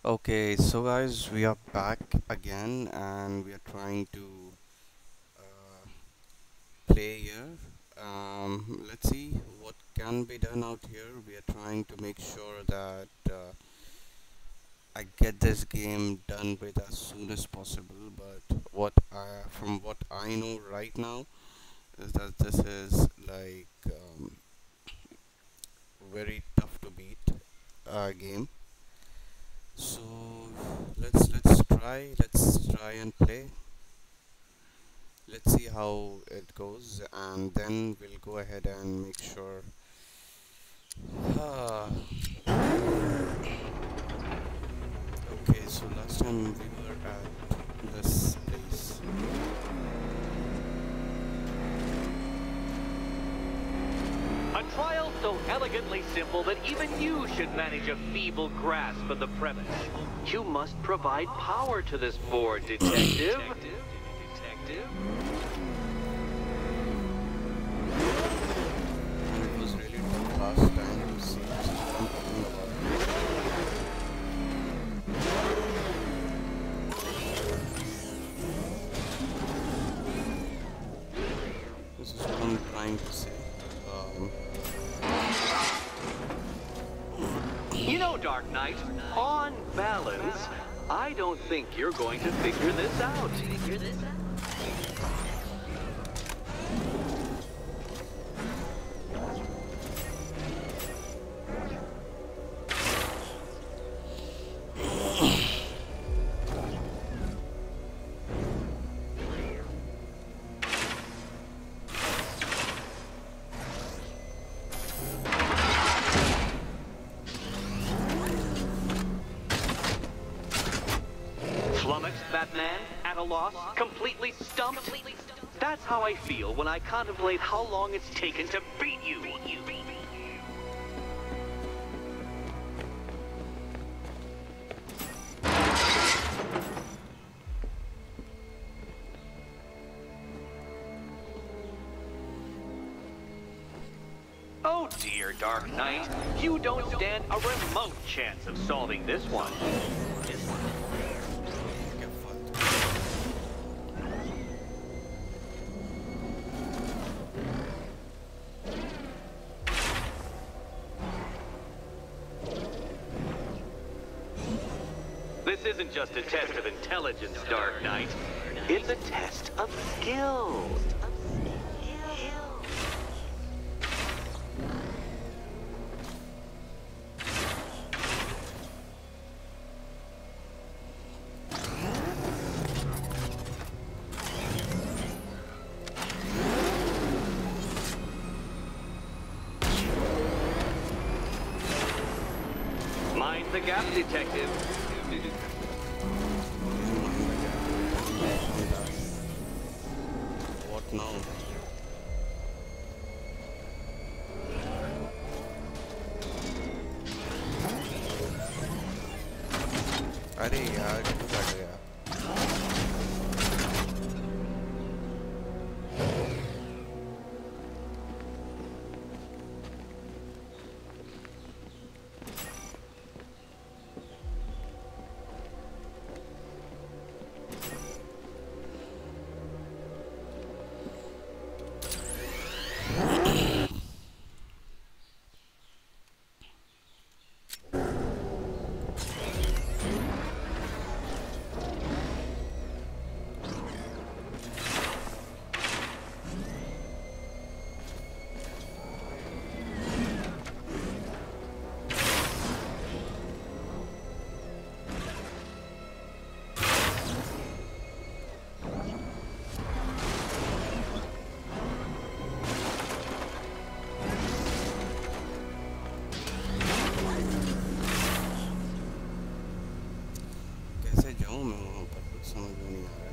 Okay, so guys, we are back again and we are trying to uh, play here. Let's see what can be done out here. We are trying to make sure that I get this game done with as soon as possible. But from what I know right now, is that this is like very tough to beat game. So let's try and play. Let's see how it goes, and then we'll go ahead and make sure. Ah, okay, so last time we were at this place. A trial so elegantly simple that even you should manage a feeble grasp of the premise. You must provide power to this board, detective. Detective? And it was really tough last time. See, this is what I'm talking about. This is what I'm trying to say. Um, You know, Dark Knight, on balance, I don't think you're going to figure this out. Flummoxed, Batman, at a loss, completely stumped. That's how I feel when I contemplate how long it's taken to beat you. Oh dear, Dark Knight, you don't stand a remote chance of solving this one. get fucked. This isn't just a test of intelligence, Dark Knight. It's a test of skill. Mind the gap, detective. What now? अरे यार क्यों काट गया? कैसे जाऊँ मैं वहाँ पर कुछ समझ में नहीं आ रहा है.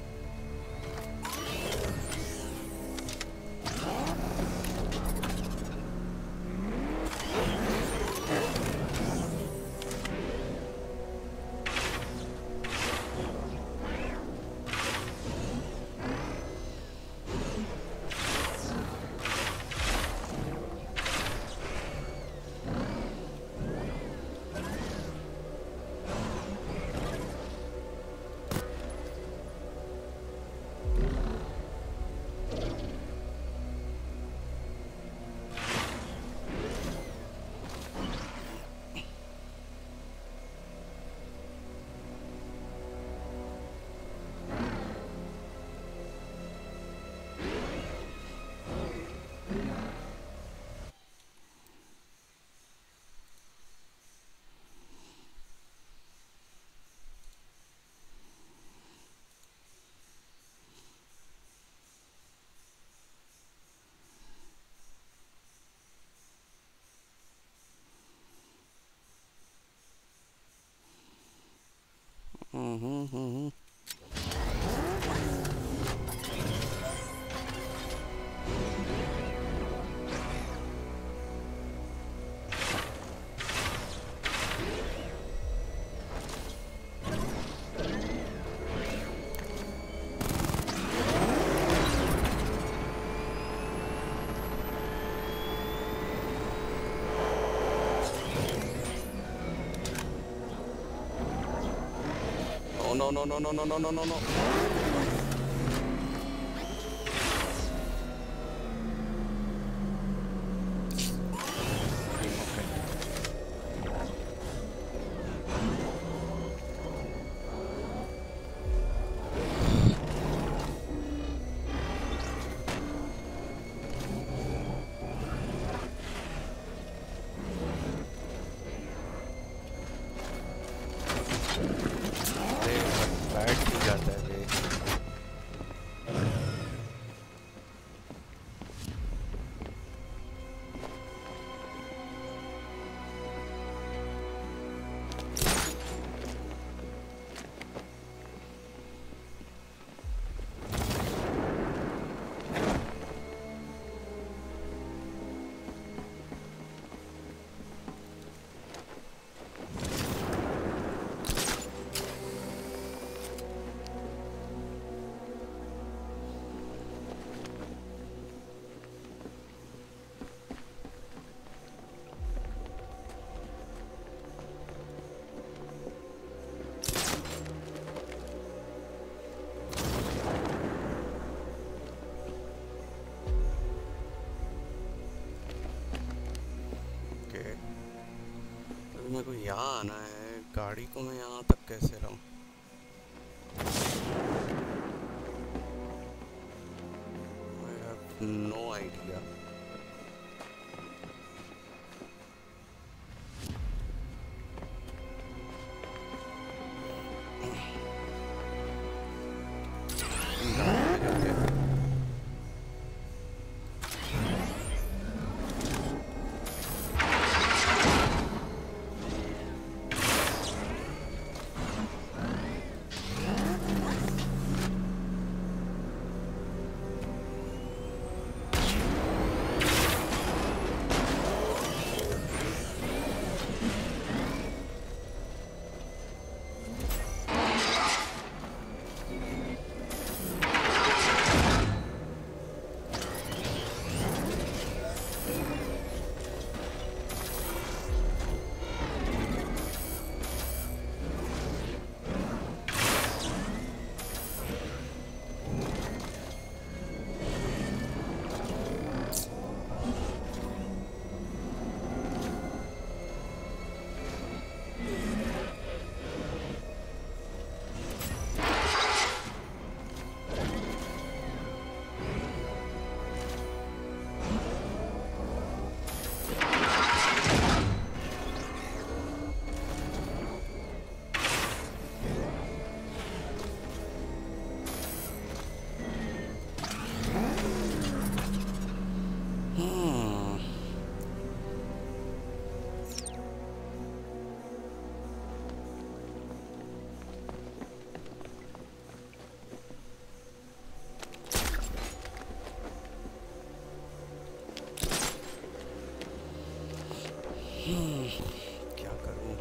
no, no, no, no, no, no, no, no, no. बैठ भी जाता है ये। मेरे को यहाँ आना है, गाड़ी को मैं यहाँ तक कैसे लाऊं? I have no idea. क्या करूं?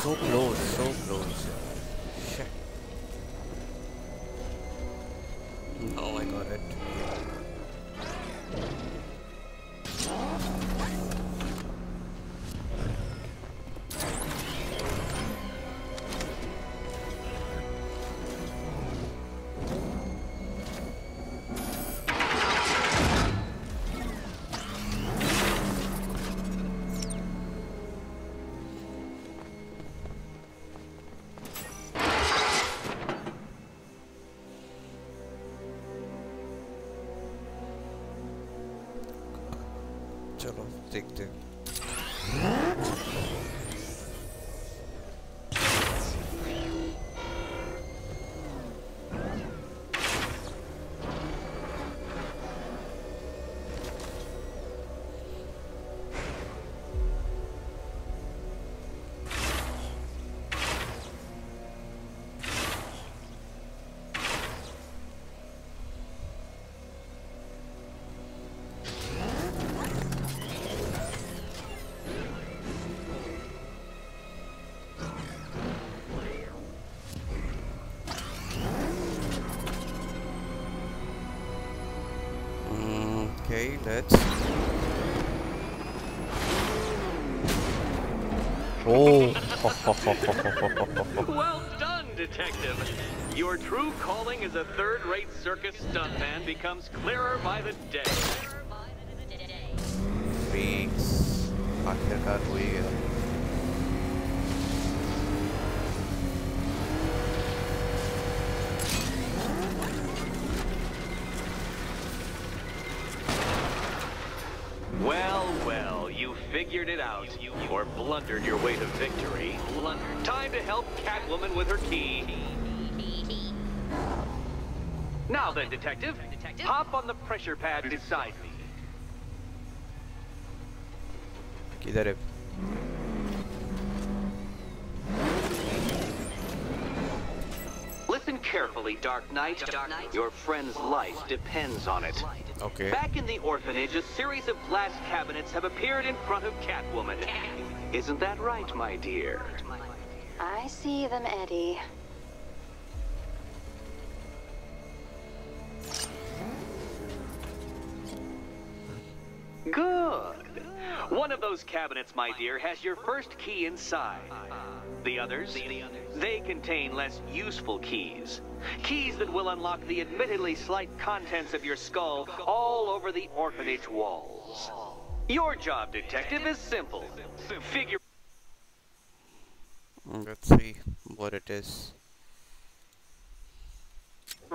So close, so close. Shit. Now I got it. चलो देखते हैं. Okay, let's. Oh. Well done, Detective. Your true calling as a third-rate circus stuntman becomes clearer by the day. Freaks. आखिरकार हो ही गया. Well, well, you figured it out. Or blundered your way to victory. Time to help Catwoman with her key. Now then, Detective, hop on the pressure pad beside me. किधर है? Listen carefully, Dark Knight. Your friend's life depends on it. Okay. Back in the orphanage, a series of glass cabinets have appeared in front of Catwoman. Isn't that right, my dear? I see them, Eddie. Good. One of those cabinets, my dear, has your first key inside. The others, they contain less useful keys. Keys that will unlock the admittedly slight contents of your skull all over the orphanage walls. Your job, Detective, is simple. Figure Let's see what it is.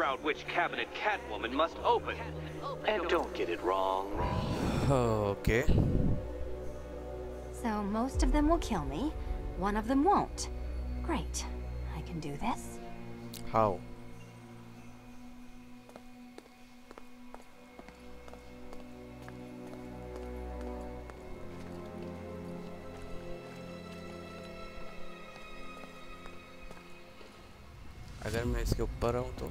out which cabinet Catwoman must open. And don't get it wrong. Okay. So most of them will kill me, one of them won't. Great. I can do this. How? अगर मैं इसके ऊपर आऊँ तो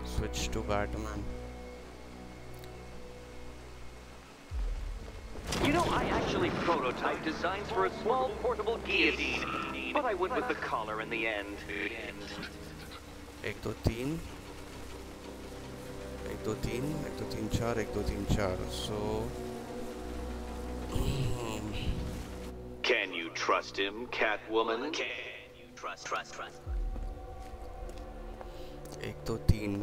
switch to Batman. You know, I actually prototyped designs for a small portable guillotine, but I went with the collar in the end. एक दो तीन एक दो तीन एक दो तीन चार एक दो तीन चार. So Can you trust him, Catwoman? Can you trust? एक दो तीन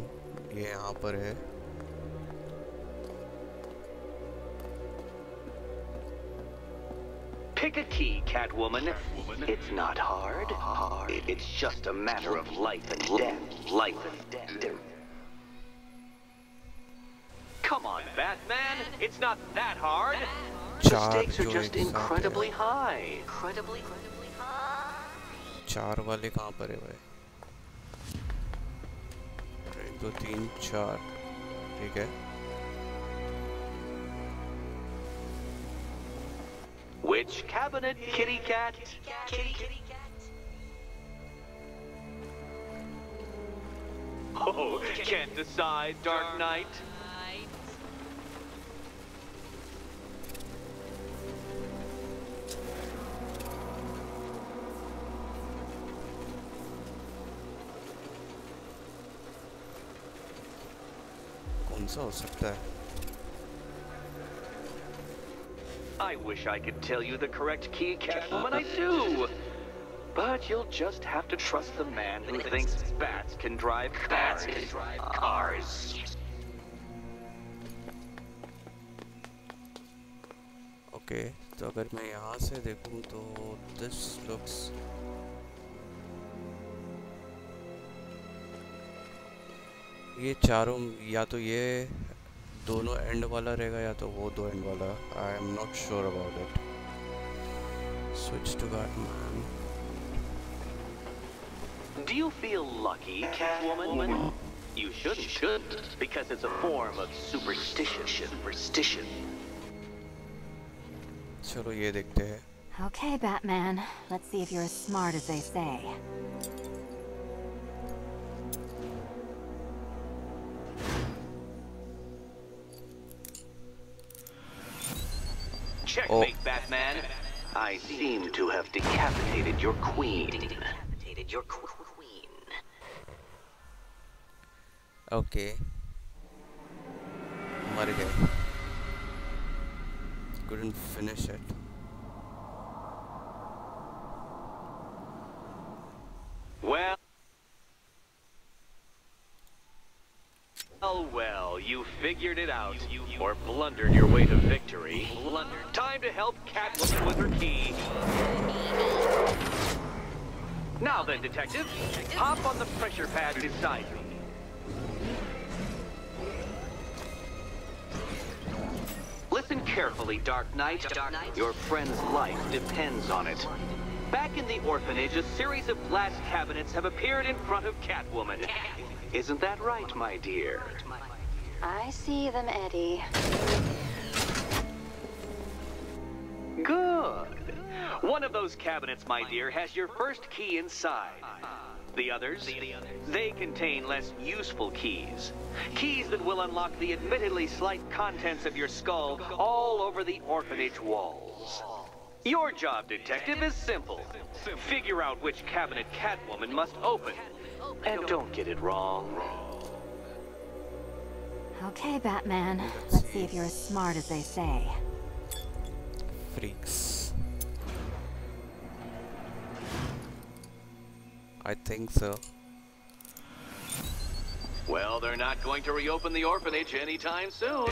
ये यहाँ पर है. Pick a key, Catwoman. It's not hard. It's just a matter of life and death. Life and death. Come on, Batman. It's not that hard. The stakes are just incredibly high. Incredibly high. चार वाले कहाँ पर है भाई? एक दो तीन चार. ठीक है. Which cabinet, kitty cat? Kitty cat. Oh, can't decide, Dark Knight. ऐसा हो सकता है? I wish I could tell you the correct key, Catwoman, I do. But you'll just have to trust the man who thinks bats can drive cars. Okay, तो अगर मैं यहाँ से देखूँ तो this looks ये चारों या तो ये दोनों एंड वाला रहेगा या तो वो दो एंड वाला. I am not sure about it. Switch to Batman. Do you feel lucky, Catwoman? You shouldn't, because it's a form of superstition. चलो ये देखते हैं. Okay, Batman. Let's see if you're as smart as they say. Checkmate, Batman. I seem to have decapitated your queen. Okay, मर गए. couldn't finish it. Well, you figured it out, or blundered your way to victory. Time to help Catwoman with her key. Now then, Detective, hop on the pressure pad beside me. Listen carefully, Dark Knight. Your friend's life depends on it. Back in the orphanage, a series of glass cabinets have appeared in front of Catwoman. Isn't that right, my dear? I see them, Eddie. Good. One of those cabinets, my dear, has your first key inside. The others, they contain less useful keys. Keys that will unlock the admittedly slight contents of your skull all over the orphanage walls. Your job, Detective, is simple. Figure out which cabinet Catwoman must open. And don't get it wrong. Okay, Batman. Let's see if you're as smart as they say. Freaks. I think so. Well, they're not going to reopen the orphanage anytime soon.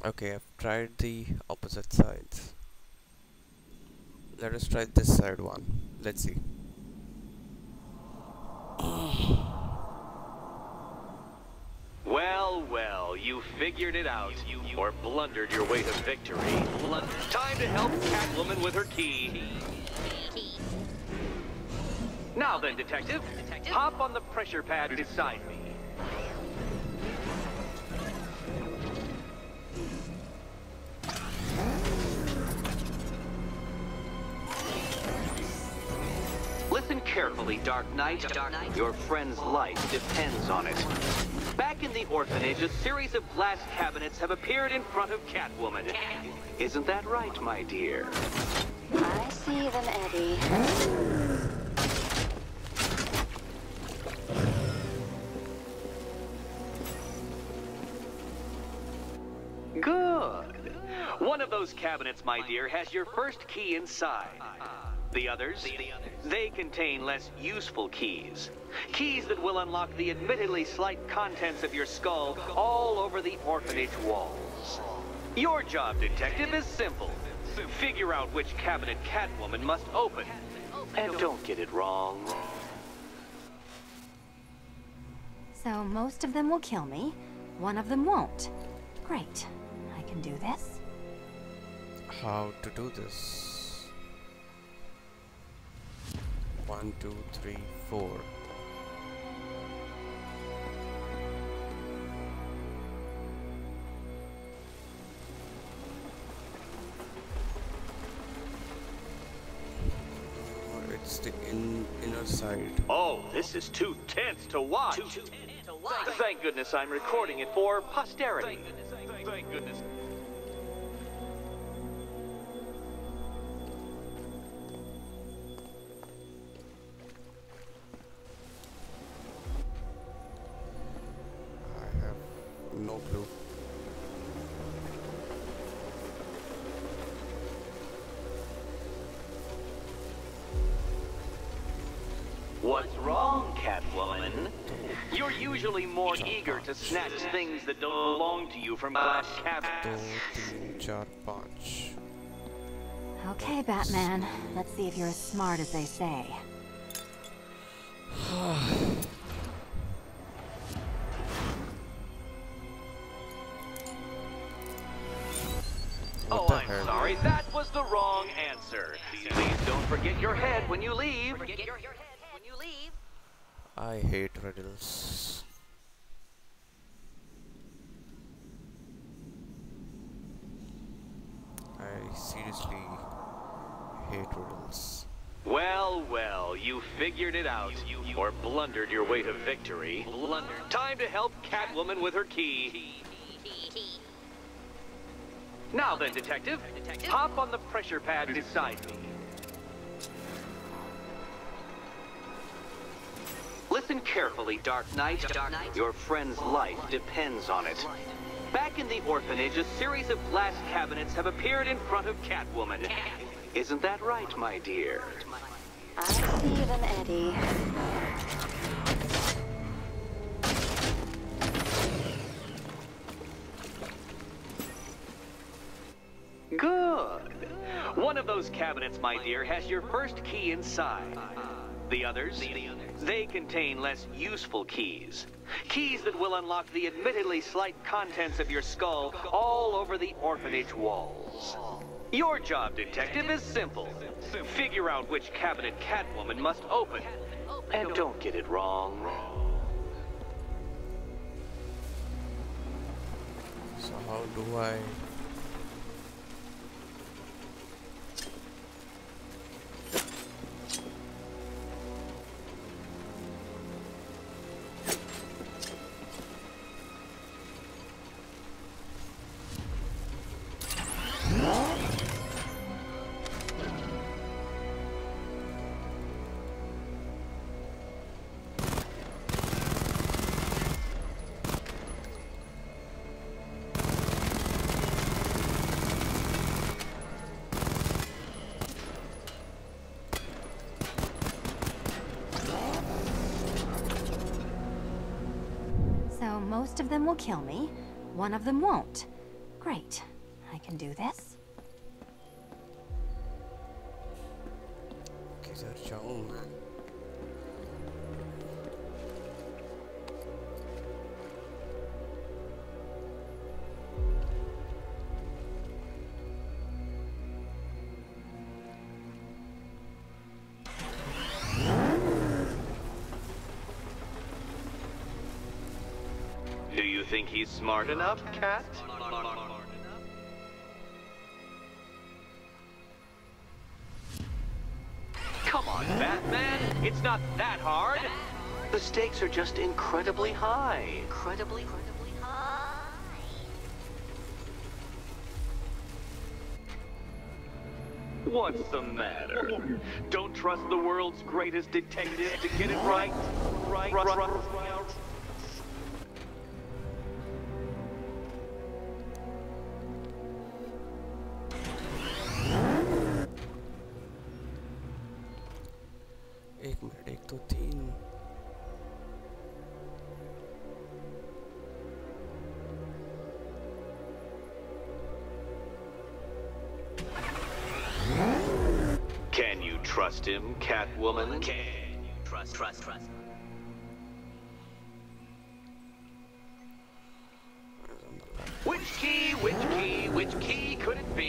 Okay, I've tried the opposite sides. Let us try this side one. Let's see. Well, you figured it out, or blundered your way to victory. Time to help Catwoman with her key. Now then, Detective, hop on the pressure pad beside me. Listen carefully, Dark Knight. Your friend's life depends on it. Back in the orphanage, a series of glass cabinets have appeared in front of Catwoman. Isn't that right, my dear? I see them, Eddie. Good. One of those cabinets, my dear, has your first key inside. The others, they contain less useful keys. Keys that will unlock the admittedly slight contents of your skull all over the orphanage walls. Your job, Detective, is simple. Figure out which cabinet Catwoman must open. And don't get it wrong. So most of them will kill me. One of them won't. Great. I can do this. How to do this? 1, 2, 3, 4. It's the inner side. Oh, this is too tense to watch. Thank goodness I'm recording it for posterity. Thank goodness. Catwoman. You're usually more eager to snatch things that don't belong to you from glass cabinets. 2, 3, 4, 5. Okay, Batman. Let's see if you're as smart as they say. Oh, I'm sorry, that was the wrong answer. Please don't forget your head when you leave. I hate riddles. I seriously hate riddles. Well, well, you figured it out. Or blundered your way to victory. Time to help Catwoman with her key. Now then, Detective, hop on the pressure pad beside me. Listen carefully, Dark Knight. Your friend's life depends on it. Back in the orphanage, a series of glass cabinets have appeared in front of Catwoman. Isn't that right, my dear? I see them, Eddie. Good. One of those cabinets, my dear, has your first key inside. The others, they contain less useful keys. Keys that will unlock the admittedly slight contents of your skull all over the orphanage walls. Your job, Detective, is simple. Figure out which cabinet Catwoman must open. And don't get it wrong. So how do I... So most of them will kill me. One of them won't. Great. I can do this. किधर जाऊं मैं? Do you think he's smart enough, Cat? Come on, Batman. It's not that hard. The stakes are just incredibly high. Incredibly high. What's the matter? Don't trust the world's greatest detective to get it right? Right. एक minute, एक तो 3. Can you trust him, Catwoman? Can you trust? Which key could it be? Which key could it be?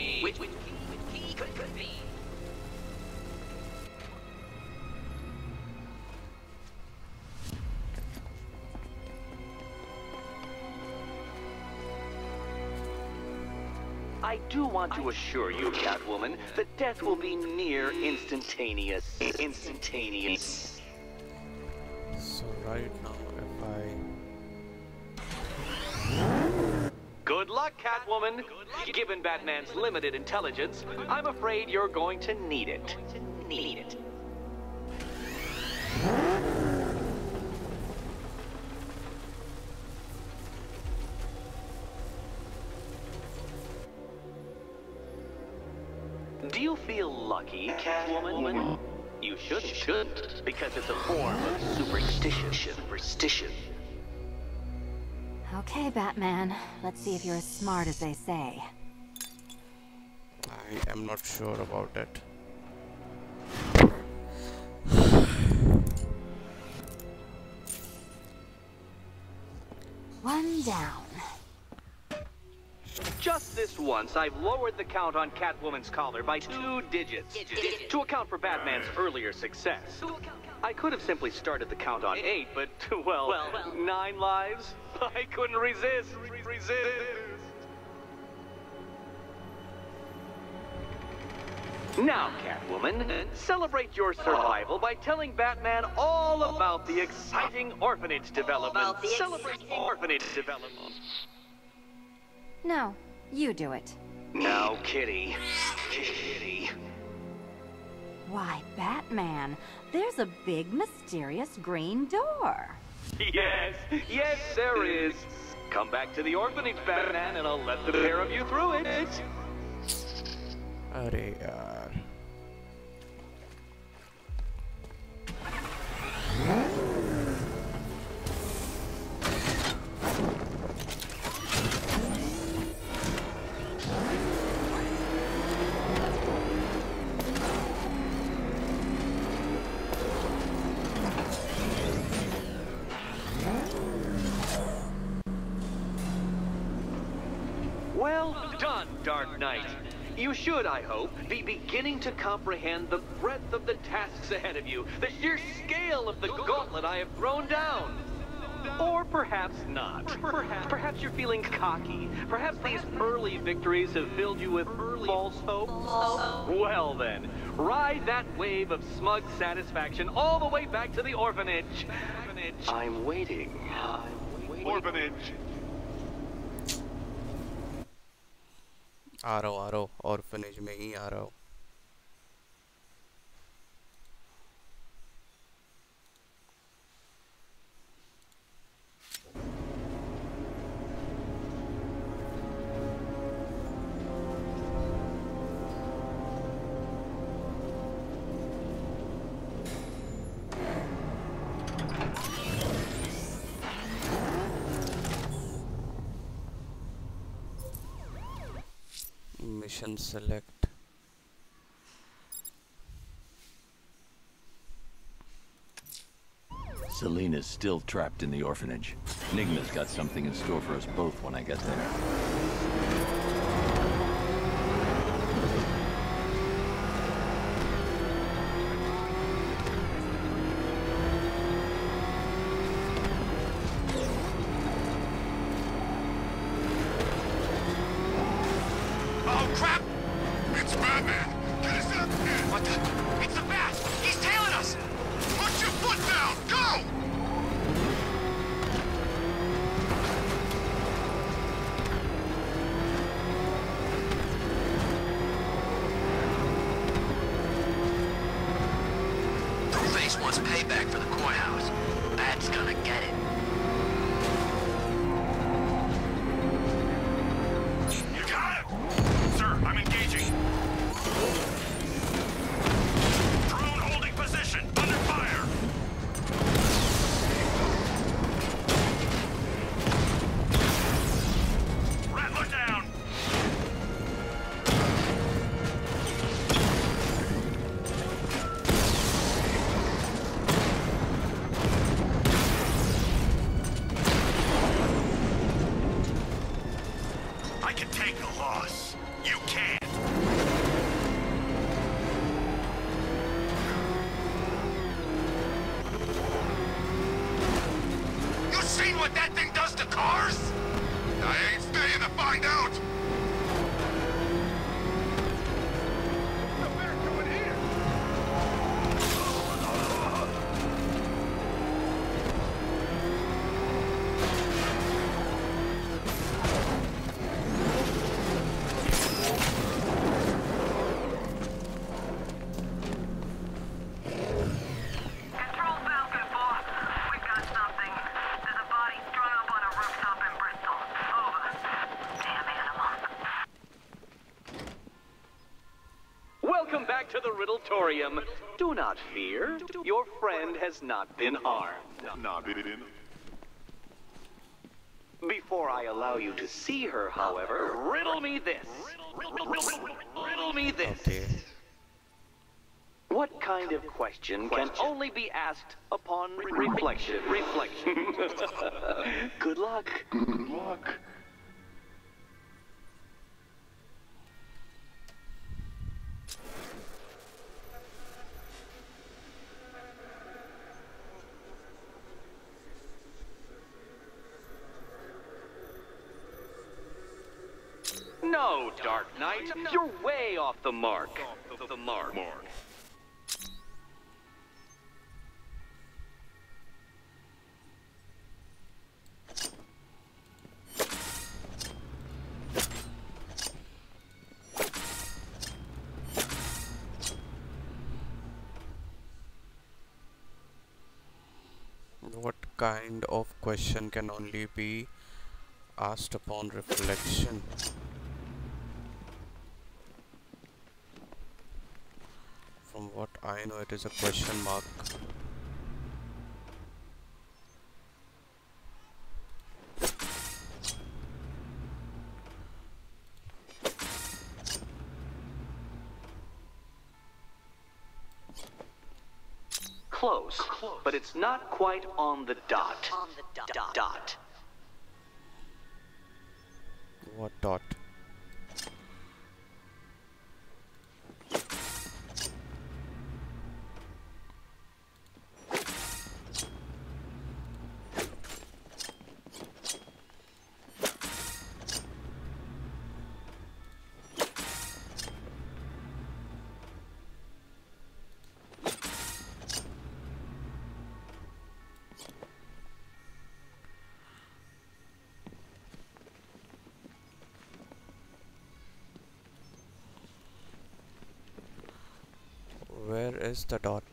I do want to assure you, Catwoman, that death will be near instantaneous. So right now if Good luck, Catwoman. Given Batman's limited intelligence, I'm afraid you're going to need it. Do you feel lucky, Catwoman? You you shouldn't, because it's a form of superstition. Okay, Batman. Let's see if you're as smart as they say. I am not sure about it. One down. Just this once, I've lowered the count on Catwoman's collar by 2 digits to account for Batman's earlier success. I could have simply started the count on 8, but, well, 9 lives? I couldn't resist. Now, Catwoman, celebrate your survival by telling Batman all about the exciting orphanage development. Celebrate orphanage development. No, you do it. Now, Kitty. Why, Batman, there's a big mysterious green door. Yes, there is. Come back to the orphanage, Batman, and I'll let the pair of you through it. अरे यार Well done, Dark Knight. You should, I hope, be beginning to comprehend the breadth of the tasks ahead of you, the sheer scale of the gauntlet I have thrown down. Or perhaps not. Perhaps you're feeling cocky. Perhaps these early victories have filled you with false hope. Well then, ride that wave of smug satisfaction all the way back to the orphanage. I'm waiting. Orphanage. आ रहा हूँ orphanage में ही आ रहा हूँ Mission select. Selena's still trapped in the orphanage. Enigma's got something in store for us both when I get there. Wants payback for the courthouse. Bat's gonna get it. You got it! Sir, I'm engaging. Drone holding position. Under fire. Rattler down. What that thing does to cars? I ain't staying to find out! What the bear doing here? Welcome back to the Riddletorium. Do not fear. Your friend has not been harmed. Before I allow you to see her, however, riddle me this. Riddle me this. Okay. What kind of question can only be asked upon reflection? Good luck. Good luck. No, Dark Knight, you're way off the mark. The mark. What kind of question can only be asked upon reflection? From what I know, it is a question mark. Close, but it's not quite on the dot. Dot. What dot? Where is the dot?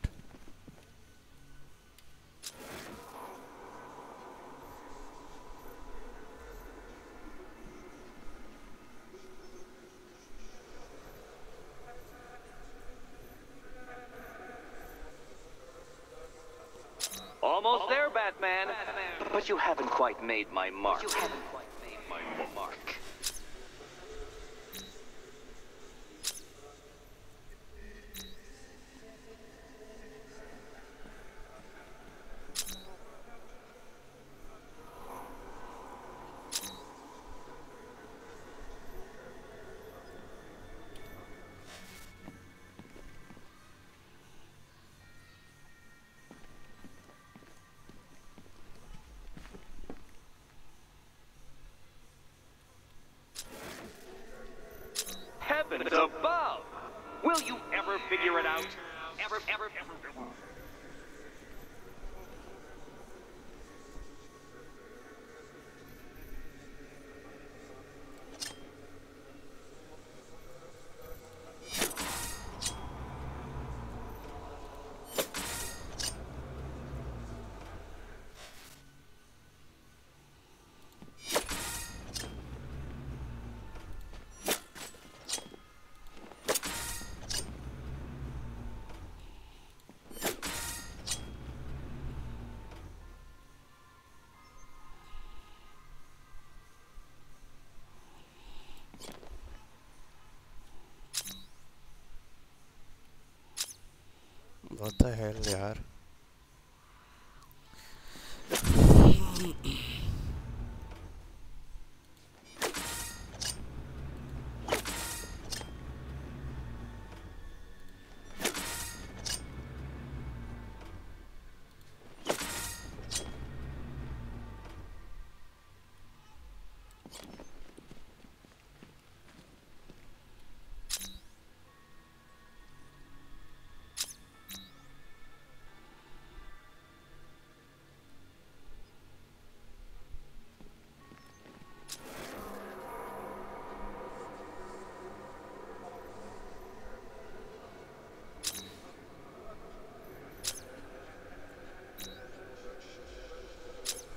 Almost there, Batman. But you haven't quite made my mark. Heavens above! Will you ever figure it out? Ever. What the hell, yaar?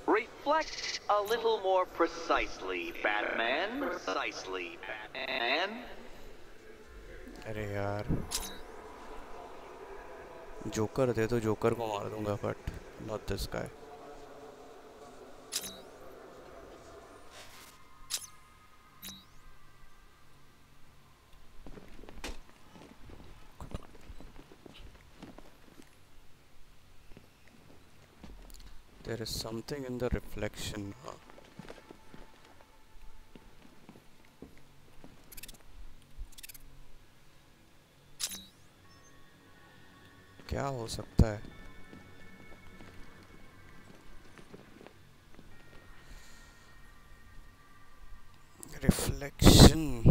Reflect a little more precisely, Batman. Precisely, Batman. अरे यार, joker थे तो joker को मार दूंगा, but not this guy. There is something in the reflection. क्या हो सकता है? Reflection.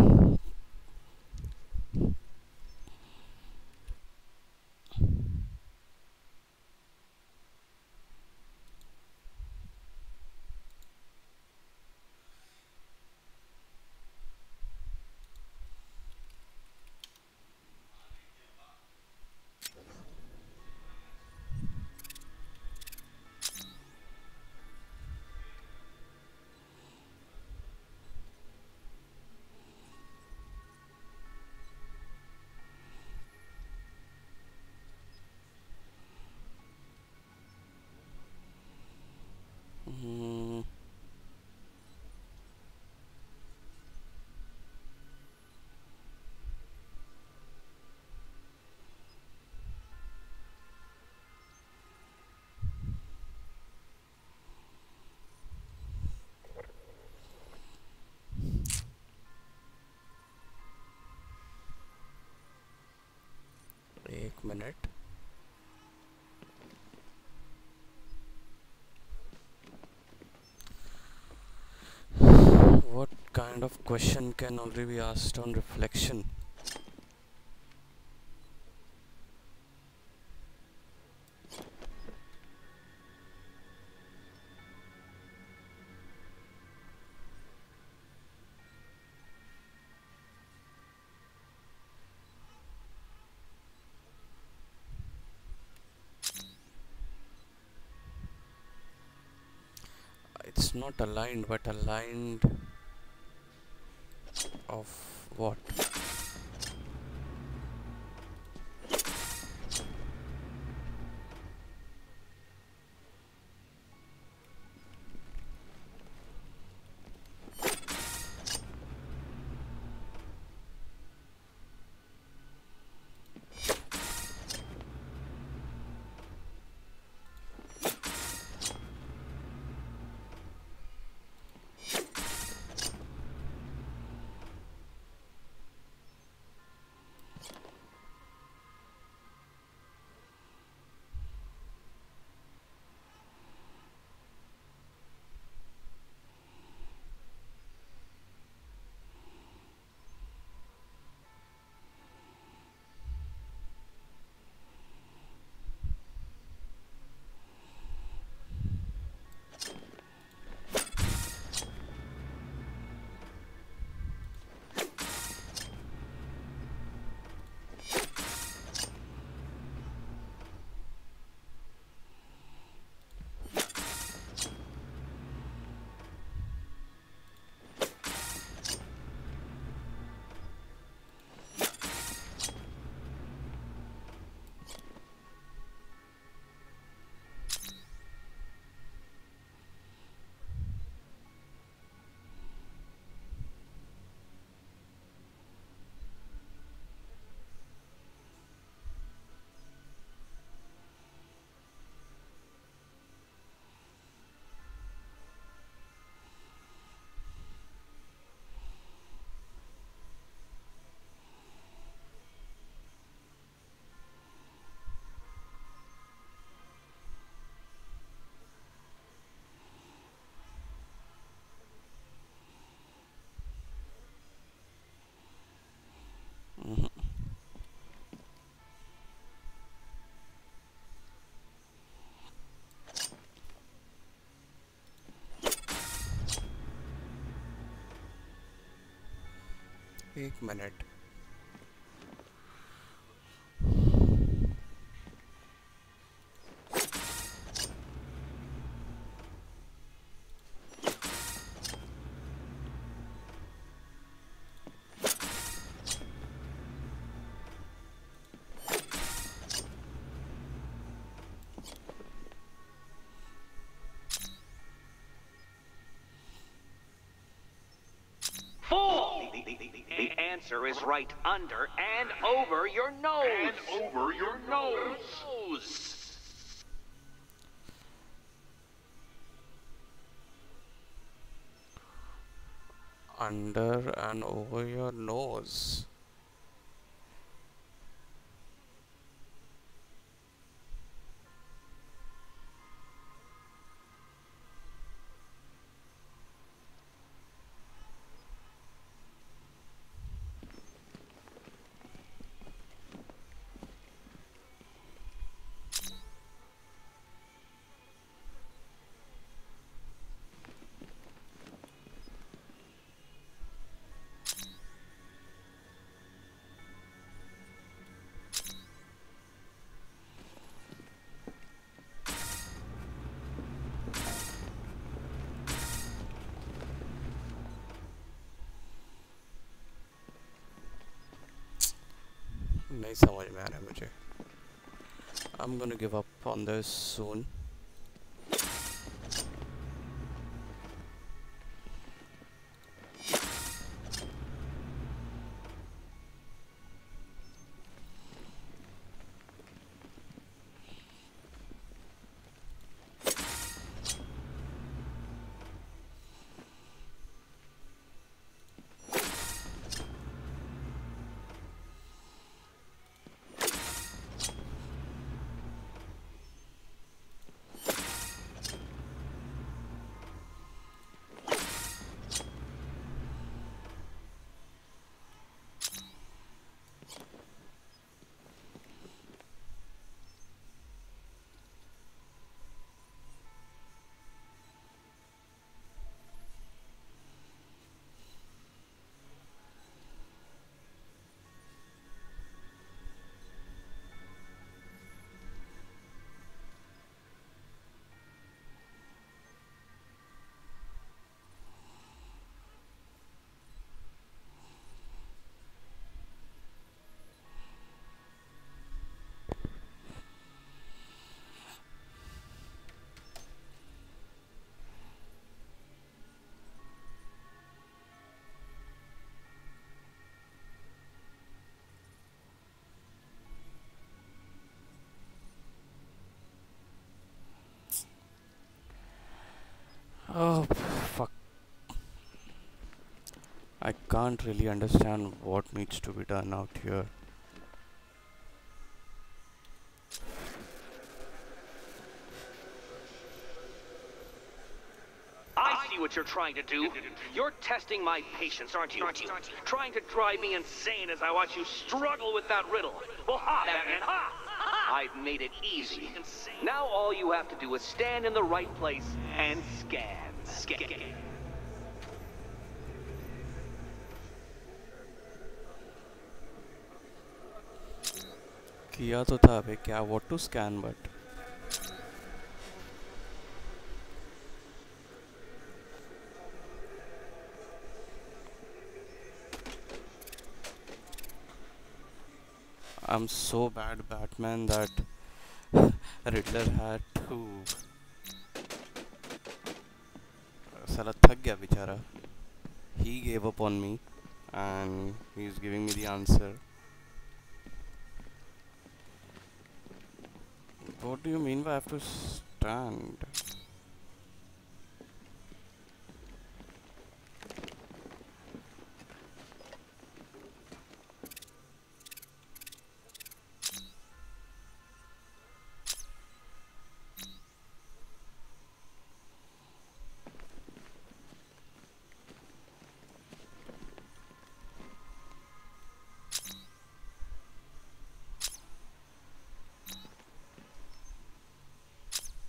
Hmm. एक minute. What kind of question can only be asked on reflection? It's not aligned, but aligned of what? एक minute. answer is right under and over your nose. And over your nose. Under and over your nose. नहीं समझ में आ रहा है मुझे. I'm gonna give up on this soon. Oh, fuck. I can't really understand what needs to be done out here. I see what you're trying to do. You're testing my patience, aren't you? Trying to drive me insane as I watch you struggle with that riddle. Well, ha, Batman, ha! I've made it easy. Now all you have to do is stand in the right place and scan. किया तो था अबे क्या what to scan but I'm so bad Batman that Riddler had to साला थक गया बेचारा. He gave up on me and he's giving me the answer. What do you mean by I have to stand?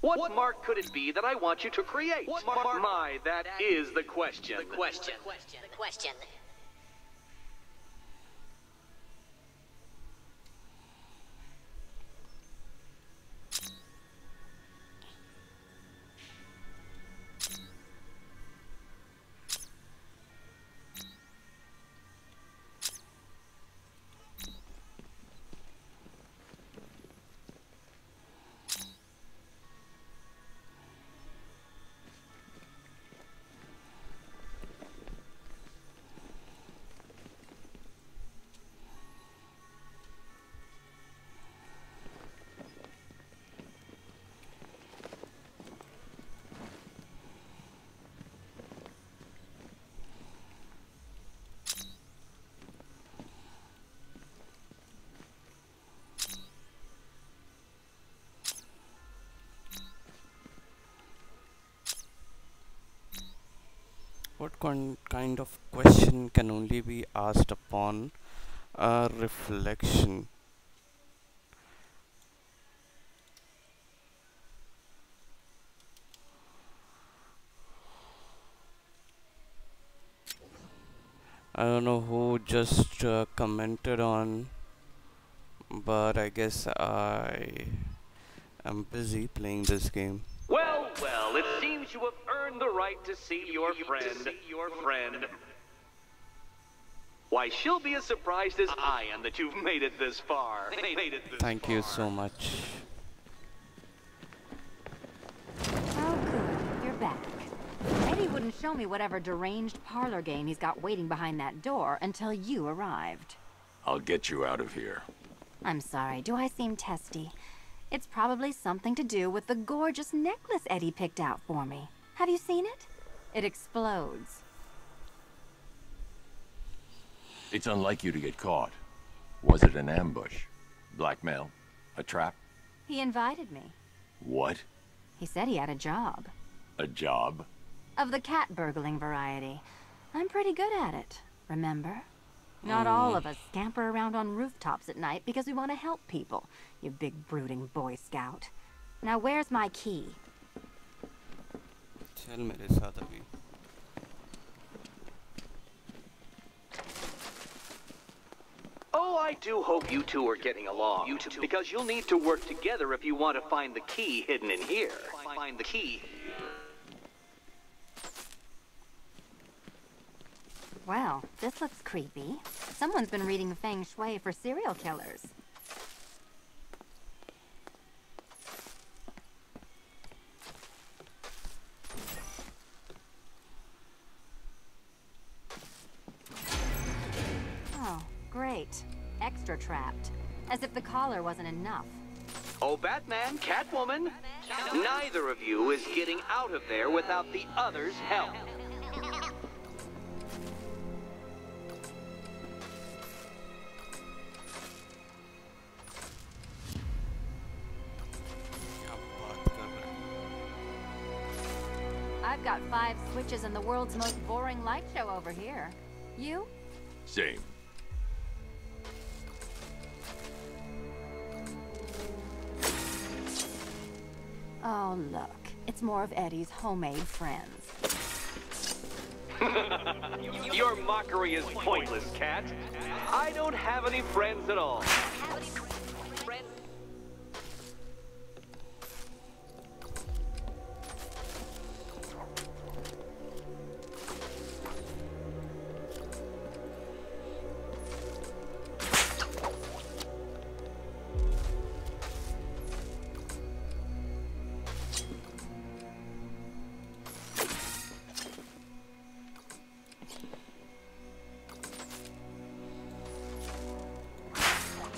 What mark could it be that I want you to create? What mark? My, that is the question. The question. What kind of question can only be asked upon a reflection? I don't know who just commented on, but I guess I am busy playing this game. Well, well, it seems you have earned the right to see your friend. Why, she'll be as surprised as I am that you've made it this far. Thank you so much. Oh, good. You're back. Eddie wouldn't show me whatever deranged parlor game he's got waiting behind that door until you arrived. I'll get you out of here. I'm sorry, do I seem testy? It's probably something to do with the gorgeous necklace Eddie picked out for me. Have you seen it? It explodes. It's unlike you to get caught. Was it an ambush? Blackmail? A trap? He invited me. What? He said he had a job. A job? Of the cat burgling variety. I'm pretty good at it, remember? Not all of us scamper around on rooftops at night because we want to help people, you big brooding Boy Scout. Now where's my key? चल मेरे साथ अभी. Oh, I do hope you two are getting along. Because you'll need to work together if you want to find the key hidden in here. Find the key. Well, this looks creepy. Someone's been reading Feng Shui for serial killers. Oh, great. Extra trapped. As if the collar wasn't enough. Oh, Batman, Catwoman, neither of you is getting out of there without the other's help. I've got 5 switches in the world's most boring light show over here. You? Same. Oh, look. It's more of Eddie's homemade friends. Your mockery is pointless, Cat. I don't have any friends at all.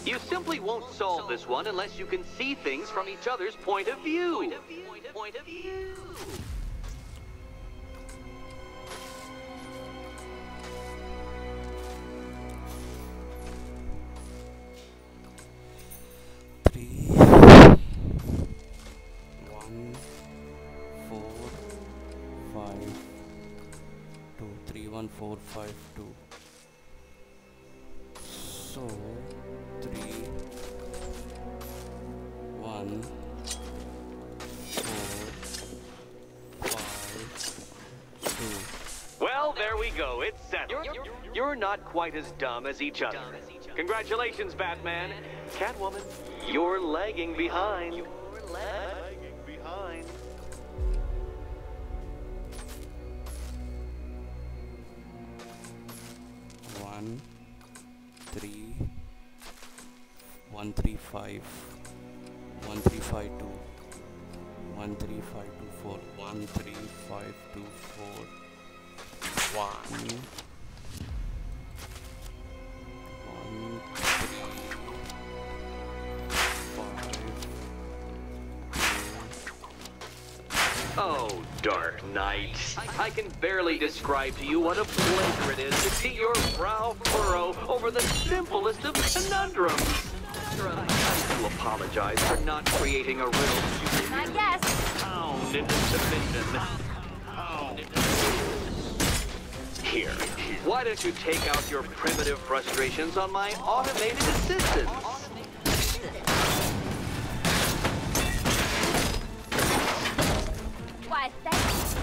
You simply won't solve this one unless you can see things from each other's point of view. Point of view. Three, 1, 4, 5, 2. 3, 1, 4, 5, 2. So 3, 1, 4, 5, 2. Well, there we go. It's settled. You're not quite as dumb as each other. Congratulations, Batman. Catwoman, you're lagging behind. One, 3, 1, 3, 5, 1, 3, 5, 2, 1, 3, 5, 2, 4, 1, 3, 5, 2, 4, 1, 1, 3, 5, 2. Oh, Dark Knight. I can barely describe to you what a pleasure it is to see your brow furrow over the simplest of conundrums. I do apologize for not creating a riddle. Not yes. Pound into submission. Here, why don't you take out your primitive frustrations on my automated assistants? Why, thanks.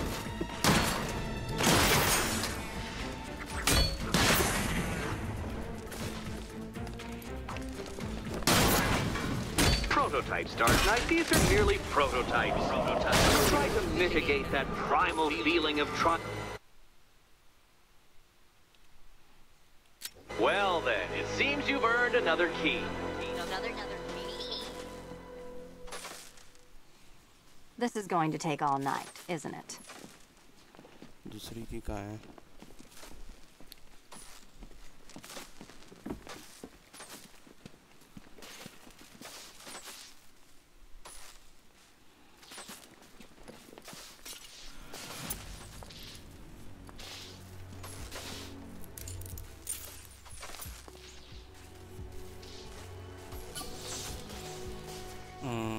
Prototypes, Dark Knight. These are merely prototypes. Try to mitigate that primal feeling of Well then, it seems you've earned another key. This is going to take all night, isn't it? दूसरी की कहाँ है?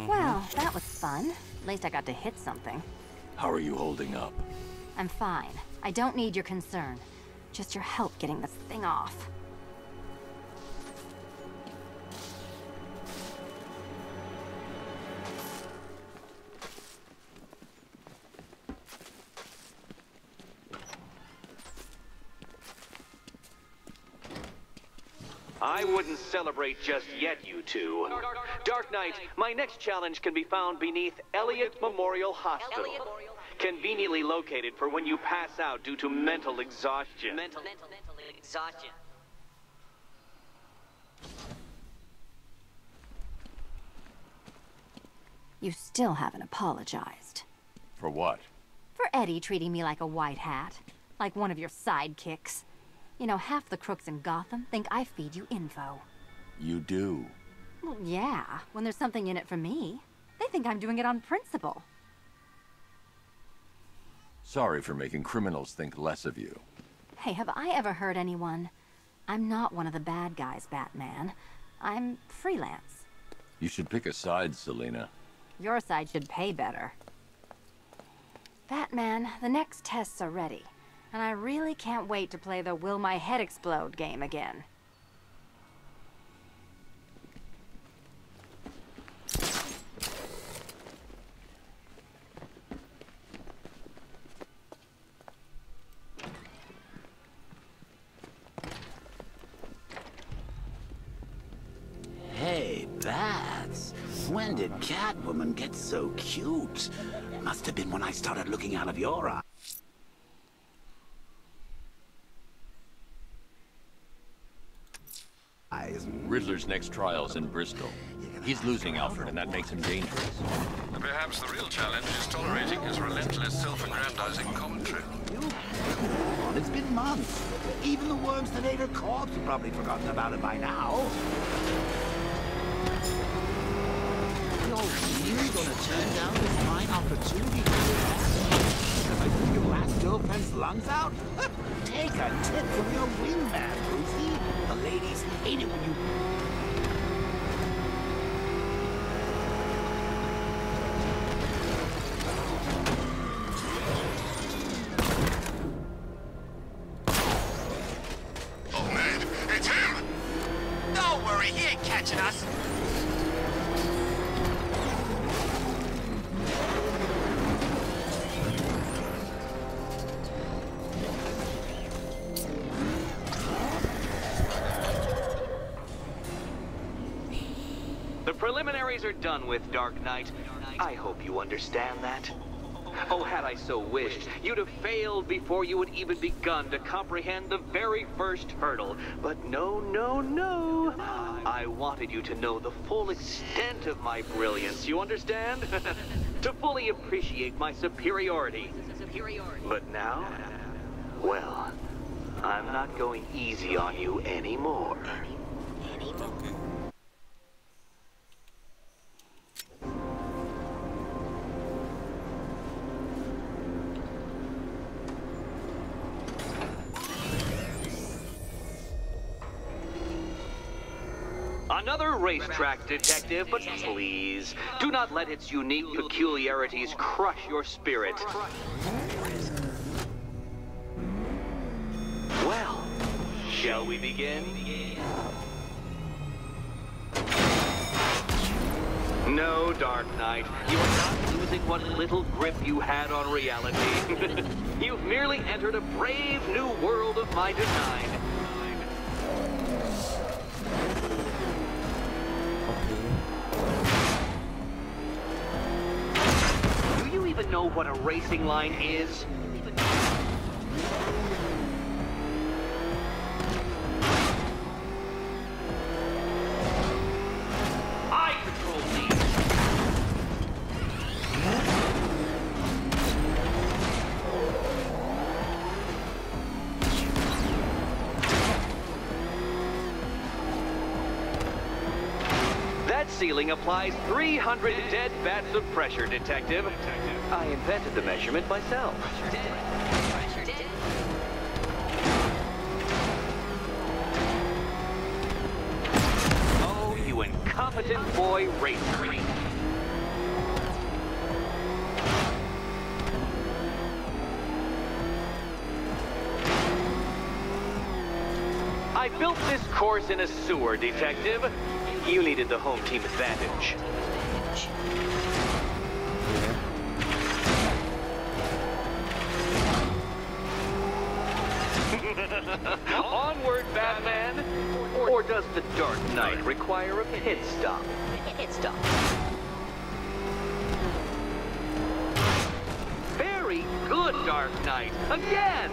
Well, that was fun. At least I got to hit something. How are you holding up? I'm fine. I don't need your concern. Just your help getting this thing off. I wouldn't celebrate just yet, you two. Dark Knight, my next challenge can be found beneath Elliott Memorial Hospital. Conveniently located for when you pass out due to mental exhaustion. Mental exhaustion. You still haven't apologized. For what? For Eddie treating me like a white hat. Like one of your sidekicks. You know, half the crooks in Gotham think I feed you info. You do. Well, yeah, when there's something in it for me. They think I'm doing it on principle. Sorry for making criminals think less of you. Hey, have I ever hurt anyone? I'm not one of the bad guys, Batman. I'm freelance. You should pick a side, Selina. Your side should pay better. Batman, the next tests are ready. And I really can't wait to play the Will My Head Explode game again. Hey, Bats. When did Catwoman get so cute? Must have been when I started looking out of your eyes. Riddler's next trial's in Bristol. He's losing Alfred, and that makes him dangerous. Perhaps the real challenge is tolerating his relentless self-aggrandizing commentary. It's been months. Even the worms that ate her corpse have probably forgotten about it by now. You're really gonna turn down this fine opportunity to do that? Because I blew your last girlfriend's lungs out? Take a tip from your wingman, Brucey. The ladies hate it when you... Oh, Ned, it's him! Don't worry, he ain't catching us. The preliminaries are done with, Dark Knight. I hope you understand that. Oh, had I so wished, you'd have failed before you had even begun to comprehend the very first hurdle. But no, no, no. I wanted you to know the full extent of my brilliance, you understand? To fully appreciate my superiority. But now, well, I'm not going easy on you anymore. Okay. Another racetrack detective, but please, do not let its unique peculiarities crush your spirit. Shall we begin? No, Dark Knight. You are not losing what little grip you had on reality. You've merely entered a brave new world of my design. Do you even know what a racing line is? I control these. That ceiling applies 300 dead bats of pressure, Detective. I invented the measurement myself. Oh, you incompetent boy racer. I built this course in a sewer, Detective. You needed the home team advantage. Onward, Batman! Or does the Dark Knight require a pit stop? Very good, Dark Knight! Again!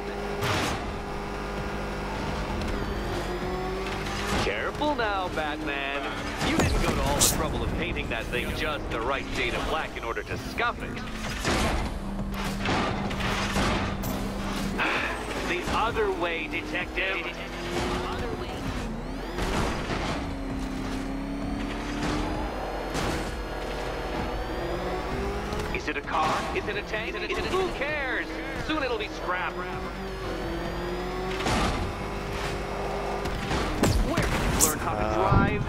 Careful now, Batman. You didn't go to all the trouble of painting that thing just the right shade of black in order to scuff it. The other way, Detective. Is it a car? Is it a tank? Who cares? Soon it'll be scrap. Where did you learn how to drive?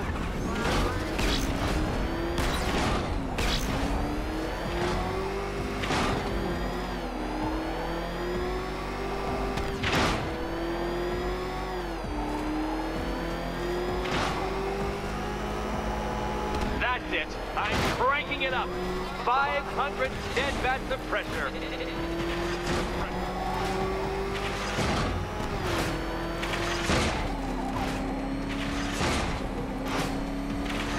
That's it. I'm cranking it up. 500 dead bats of pressure.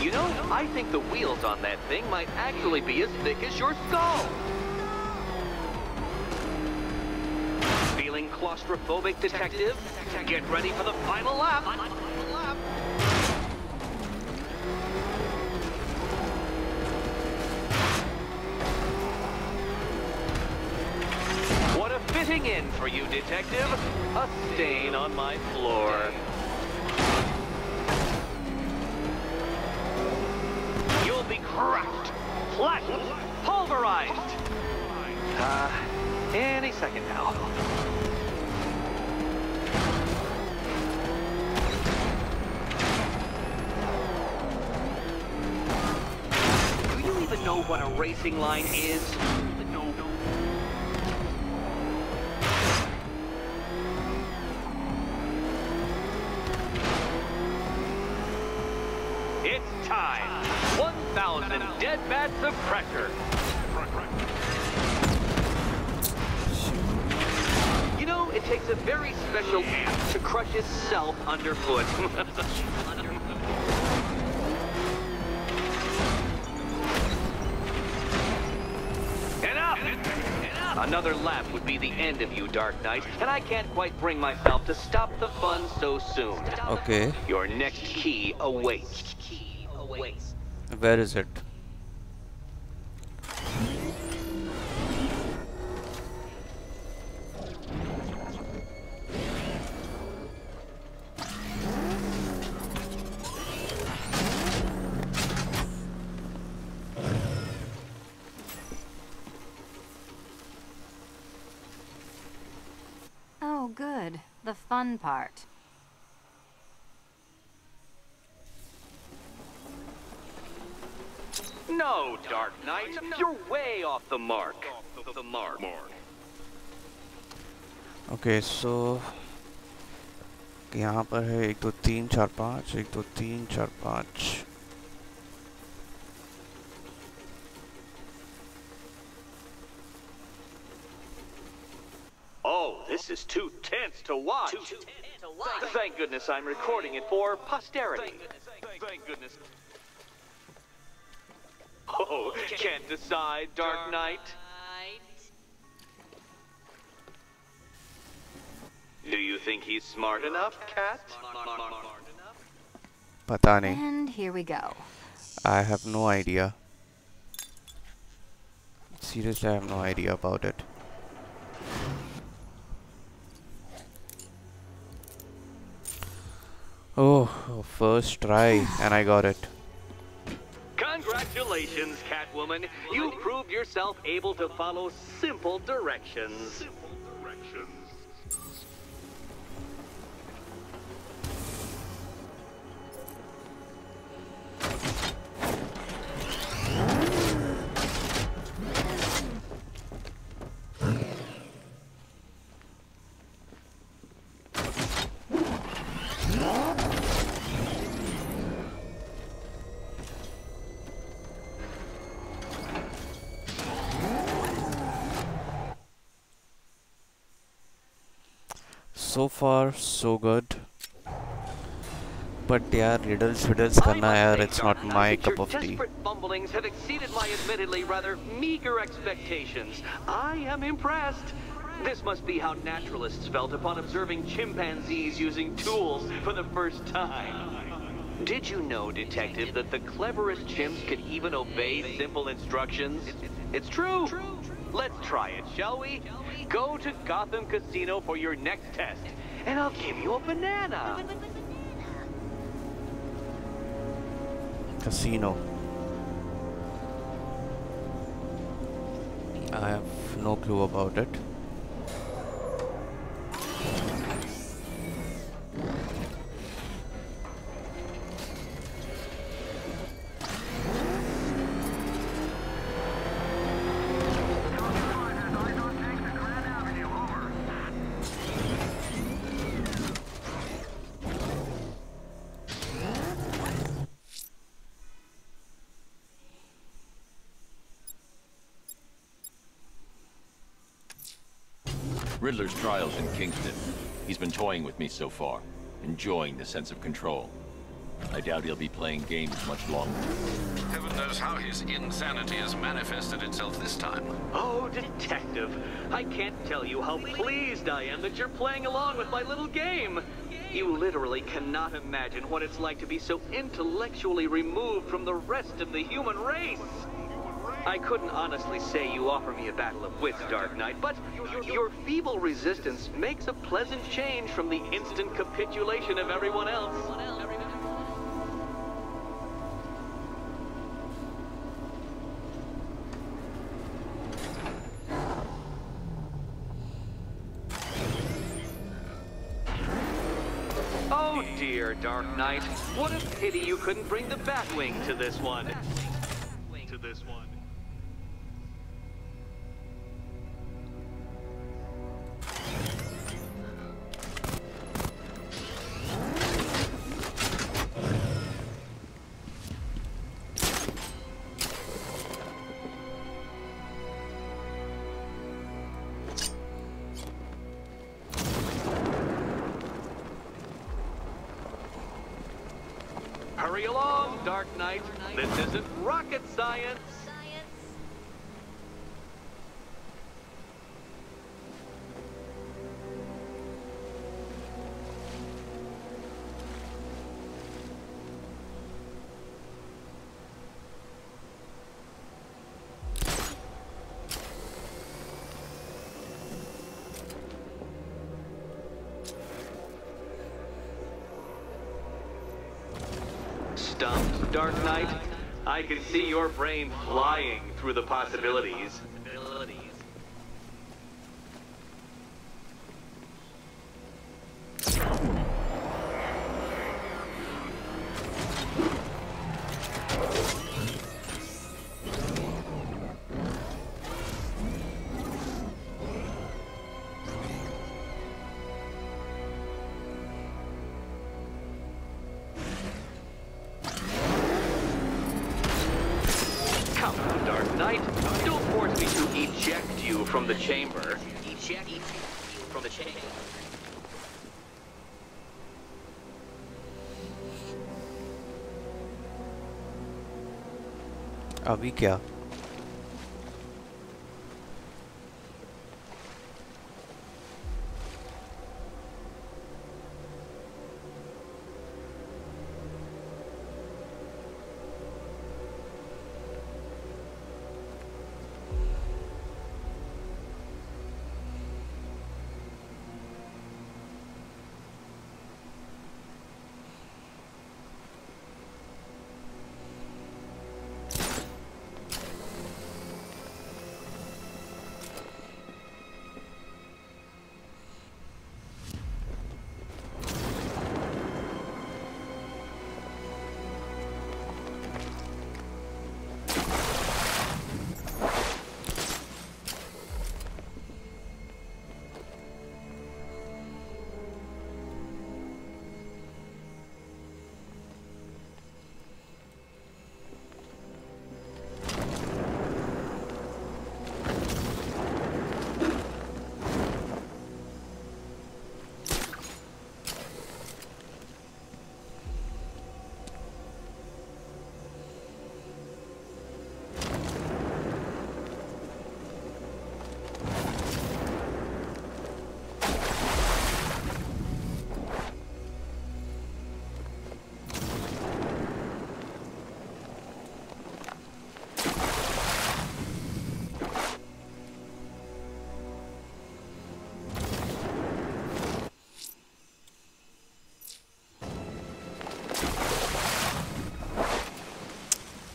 You know, I think the wheels on that thing might actually be as thick as your skull. Feeling claustrophobic, Detective? Get ready for the final lap. What a fitting in for you, Detective. A stain on my floor. You'll be cracked, flattened, pulverized. Any second now. Do you even know what a racing line is? No. It's time. 1,000 dead bats of pressure. You know, it takes a very special ant to crush itself underfoot. Enough! Another lap would be the end of you, Dark Knight, and I can't quite bring myself to stop the fun so soon. Okay, Your next key awaits. where is it? Oh, good. The fun part. No, Dark Knight, you're way off the mark. Okay, Okay, so यहाँ पर है 1 2 3 4 5 1 2 3 4 5. Oh, this is too tense to watch. Thank goodness I'm recording it for posterity. Thank goodness. Oh, can't decide, Dark Knight. Do you think he's smart enough, Cat? पता नहीं. And here we go. I have no idea. Seriously, I have no idea about it. Oh, first try, and I got it. Congratulations, Catwoman. You proved yourself able to follow simple directions. So far, so good. But yeah, riddles करना यार, it's not my cup of Your tea. desperate fumblings have exceeded my admittedly rather meager expectations. I am impressed. This must be how naturalists felt upon observing chimpanzees using tools for the first time. Did you know, Detective, that the cleverest chimps could even obey simple instructions? It's true. Let's try it, shall we? Go to Gotham Casino for your next test, and I'll give you a banana. Casino. I have no clue about it. Riddler's trial's in Kingston. He's been toying with me so far, enjoying the sense of control. I doubt he'll be playing games much longer. Heaven knows how his insanity has manifested itself this time. Oh, Detective, I can't tell you how pleased I am that you're playing along with my little game. You literally cannot imagine what it's like to be so intellectually removed from the rest of the human race. I couldn't honestly say you offer me a battle of wits, Dark Knight, but your feeble resistance makes a pleasant change from the instant capitulation of everyone else. Oh dear, Dark Knight. What a pity you couldn't bring the Batwing to this one. Hurry along, Dark Knight. This isn't rocket science. Stumped, Dark Knight? I can see your brain flying through the possibilities. from the chamber. Eject from the chamber. अभी क्या?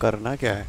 करना क्या है?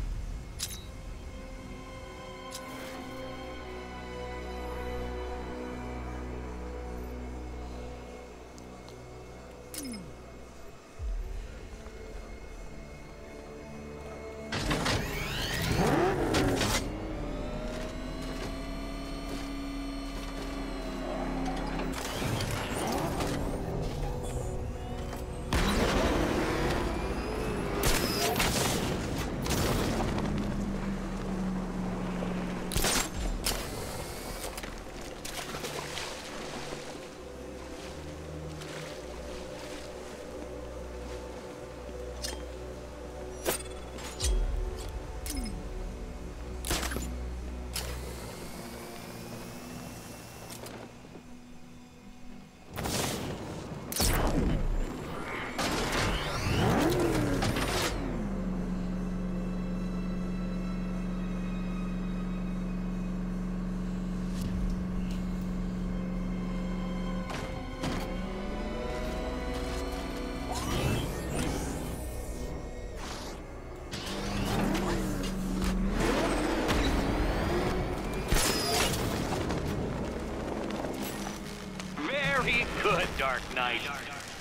Very good, Dark Knight.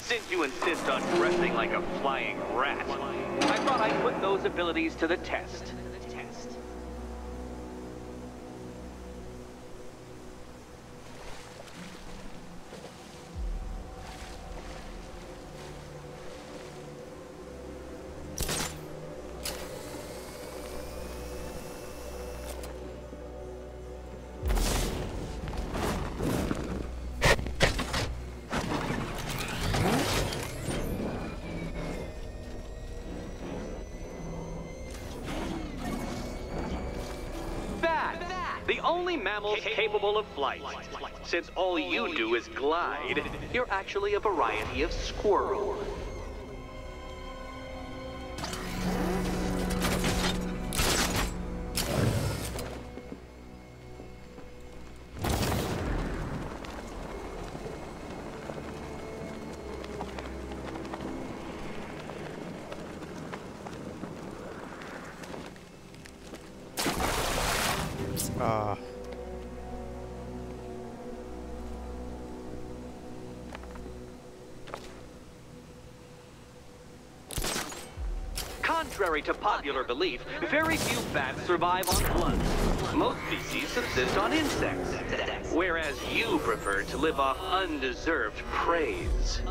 Since you insist on dressing like a flying rat, I thought I'd put those abilities to the test. The only mammals capable of flight. Since all you do is glide, you're actually a variety of squirrel. Contrary to popular belief, very few bats survive on blood. Most species subsist on insects, whereas you prefer to live off undeserved praise.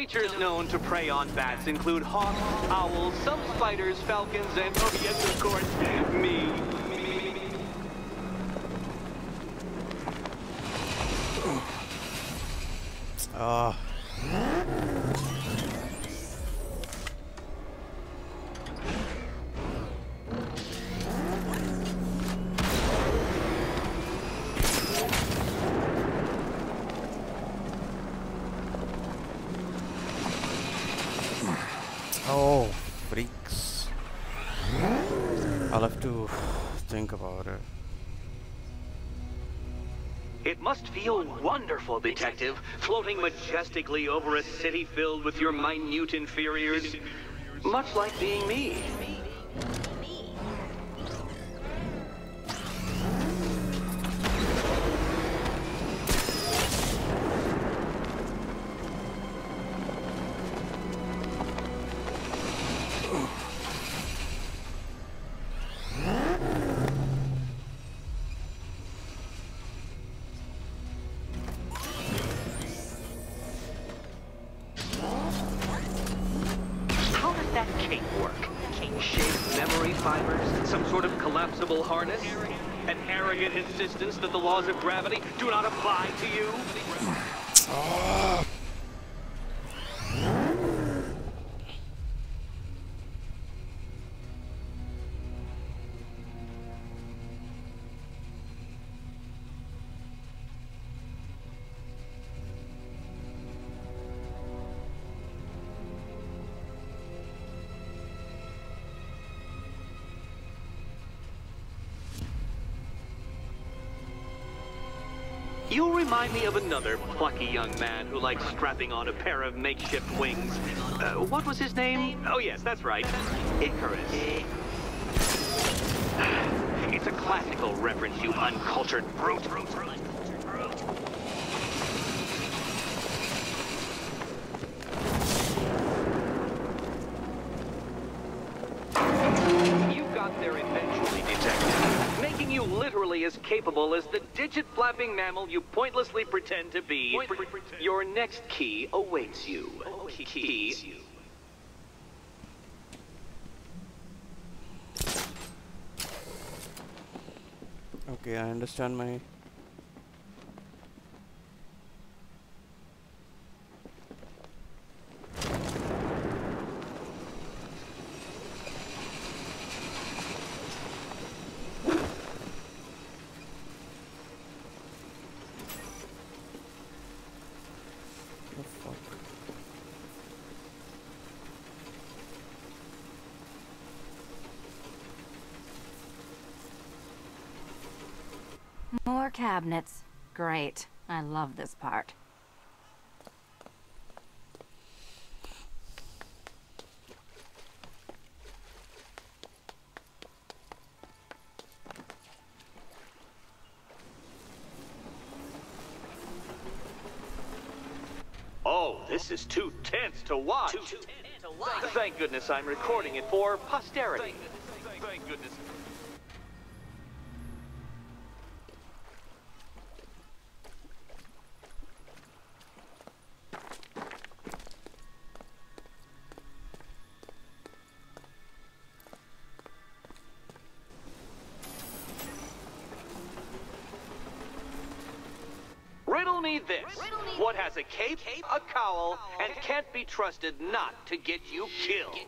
Creatures known to prey on bats include hawks, owls, some spiders, falcons, and, oh yes, of course, me. Ah. Oh, freaks. I'll have to think about it. It must feel wonderful, Detective, floating majestically over a city filled with your minute inferiors. Much like being me. How does that cape work? Shaped memory fibers? Some sort of collapsible harness? An arrogant insistence that the laws of gravity do not apply to you? You remind me of another plucky young man who likes strapping on a pair of makeshift wings. What was his name? Oh yes, that's right. Icarus. It's a classical reference, you uncultured brute. You got there eventually, Detective. Making you literally as capable as the digit-flapping mammal you pointlessly pretend to be. Your next key awaits you. Key. Okay, I understand my... The fuck? More cabinets. Great. I love this part. Oh, this is too tense to watch. Thank goodness I'm recording it for posterity. Thank goodness. Riddle me this. What has a cape, a cowl, and can't be trusted not to get you killed?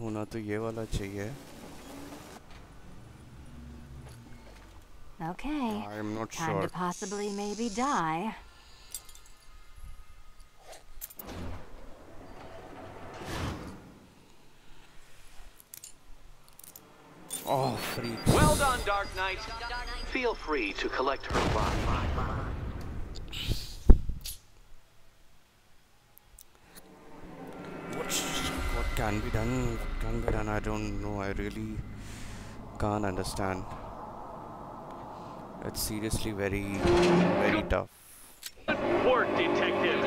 होना तो ये वाला चाहिए. Okay. I'm not Time sure. to possibly maybe die. Oh, freak. Well done, Dark Knight. Feel free to collect her body. What can be done? What can be done? I don't know. I really can't understand. It's seriously very tough. Good work, Detective.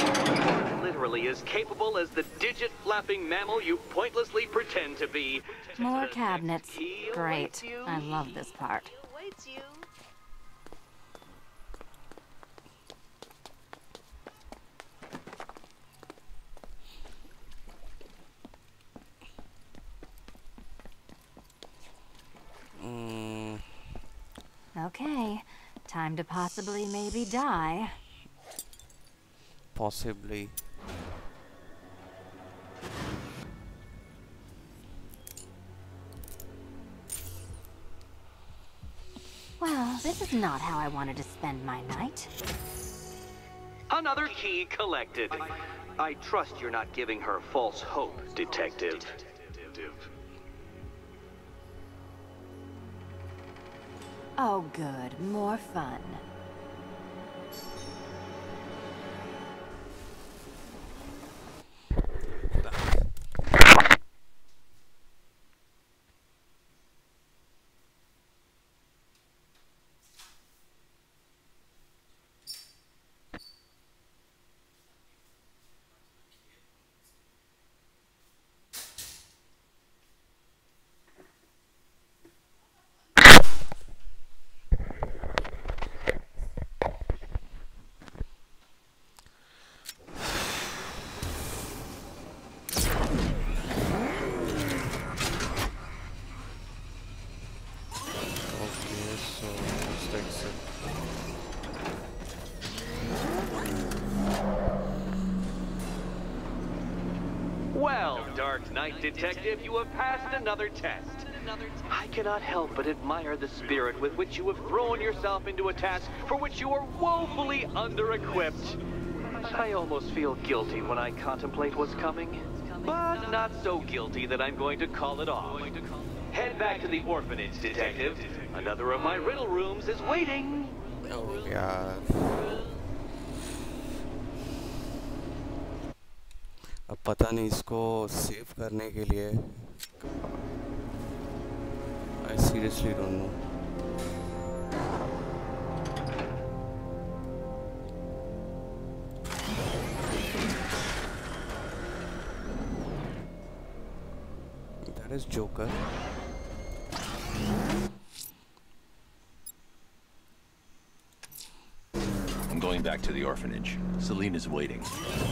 You're literally as capable as the digit-flapping mammal you pointlessly pretend to be. More cabinets. Key Great. awaits you. I love this part. Okay, time to possibly maybe die. Possibly. Well, this is not how I wanted to spend my night. Another key collected. I trust you're not giving her false hope, Detective. Oh good, more fun. Okay, so let's exit. Well, Dark Knight Detective, you have passed another test. I cannot help but admire the spirit with which you have thrown yourself into a task for which you are woefully under-equipped. I almost feel guilty when I contemplate what's coming, but not so guilty that I'm going to call it off. Head back to the orphanage, Detective. Another of my riddle rooms is waiting. Oh यार, अब पता नहीं इसको save करने के लिए I seriously don't know. That is Joker. I'm going back to the orphanage. Celine is waiting.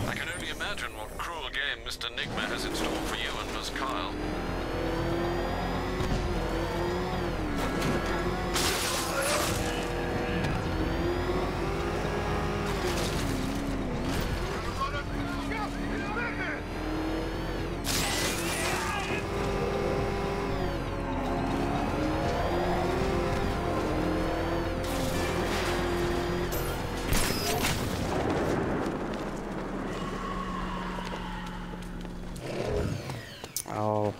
I can only imagine what cruel game Mr. Nigma has in store for you and Miss Kyle. Oh,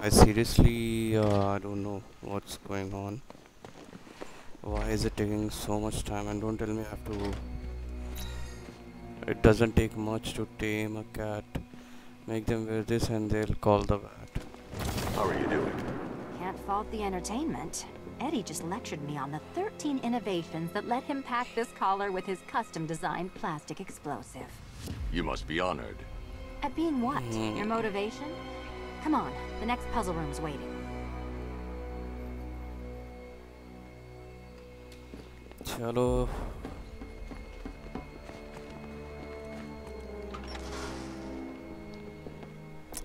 I seriously, I don't know what's going on. Why is it taking so much time? And don't tell me I have to. It doesn't take much to tame a cat. Make them wear this and they'll call the vet. How are you doing? Can't fault the entertainment. Eddie just lectured me on the 13 innovations that let him pack this collar with his custom-designed plastic explosive. You must be honored. At being what? Your motivation? Come on, the next puzzle room's waiting. Chalo.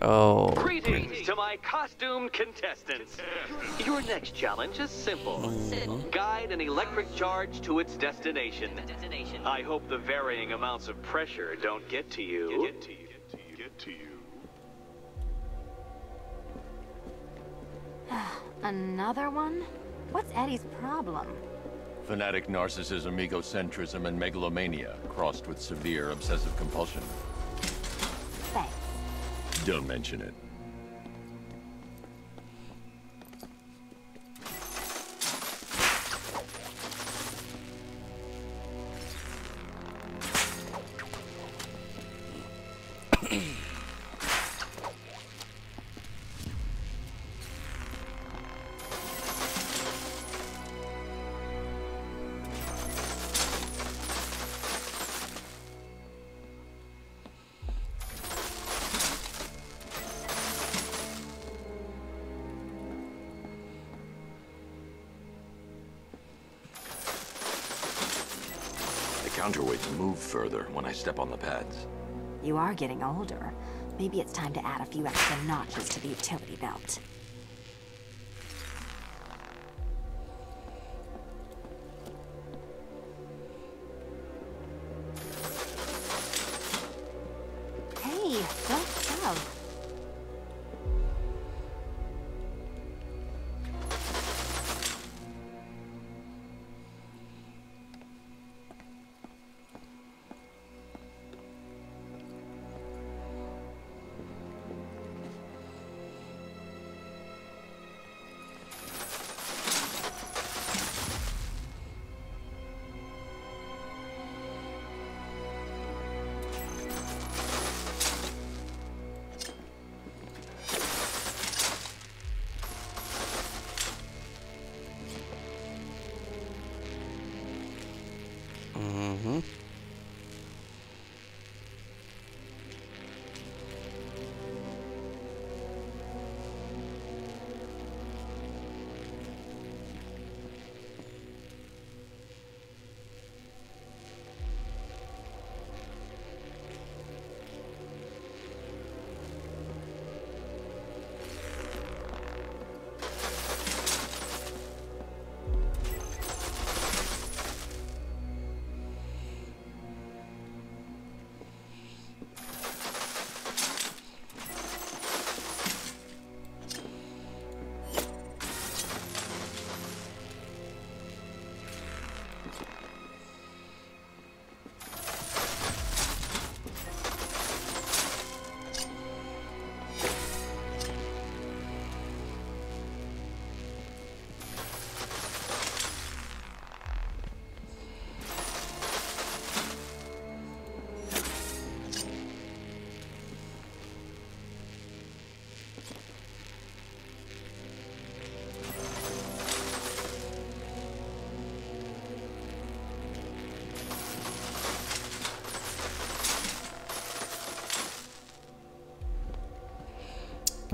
Oh. Greetings to my costumed contestants. Your next challenge is simple. Guide an electric charge to its destination. I hope the varying amounts of pressure don't get to you. Another one? What's Eddie's problem? Fanatic narcissism, egocentrism, and megalomania, crossed with severe obsessive compulsion. Thanks. Don't mention it. Counterweights move further when I step on the pads. You are getting older. Maybe it's time to add a few extra notches to the utility belt. Mm-hmm.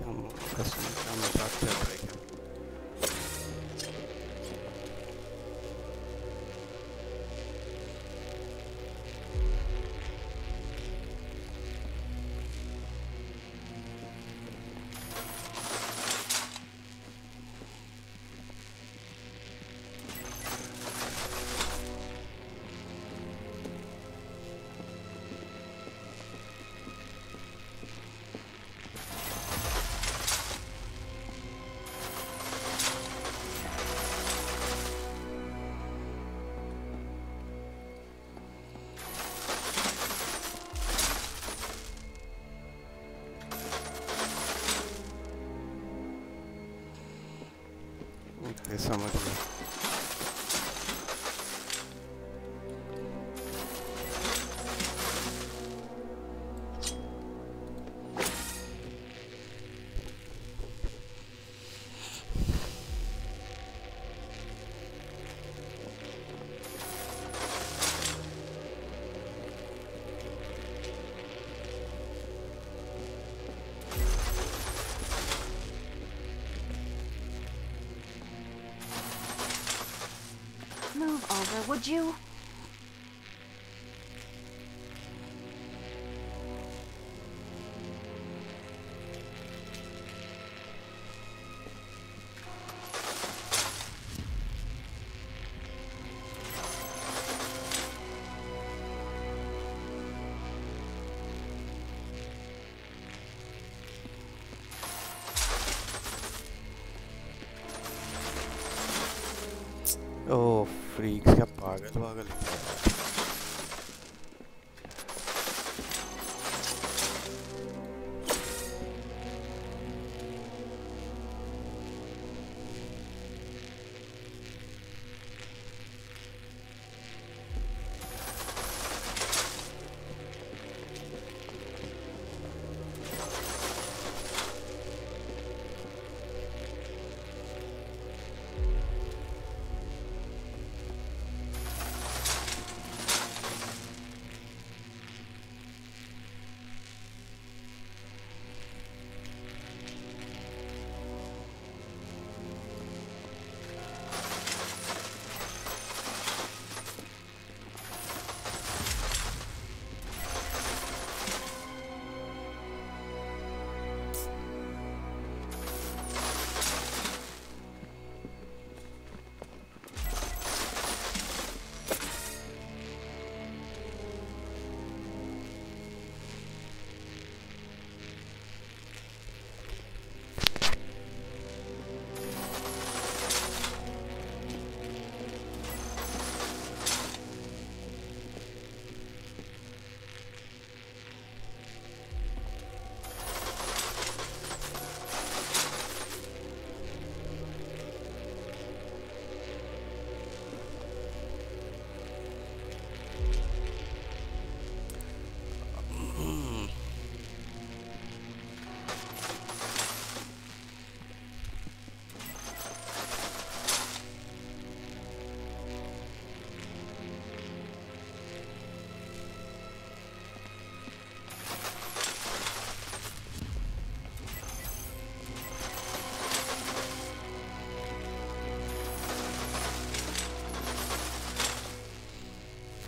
Come on, customer, come on, back there, break him. Okay, समझ गया. Move over, would you? Oh, freaks, क्या पागल पागल.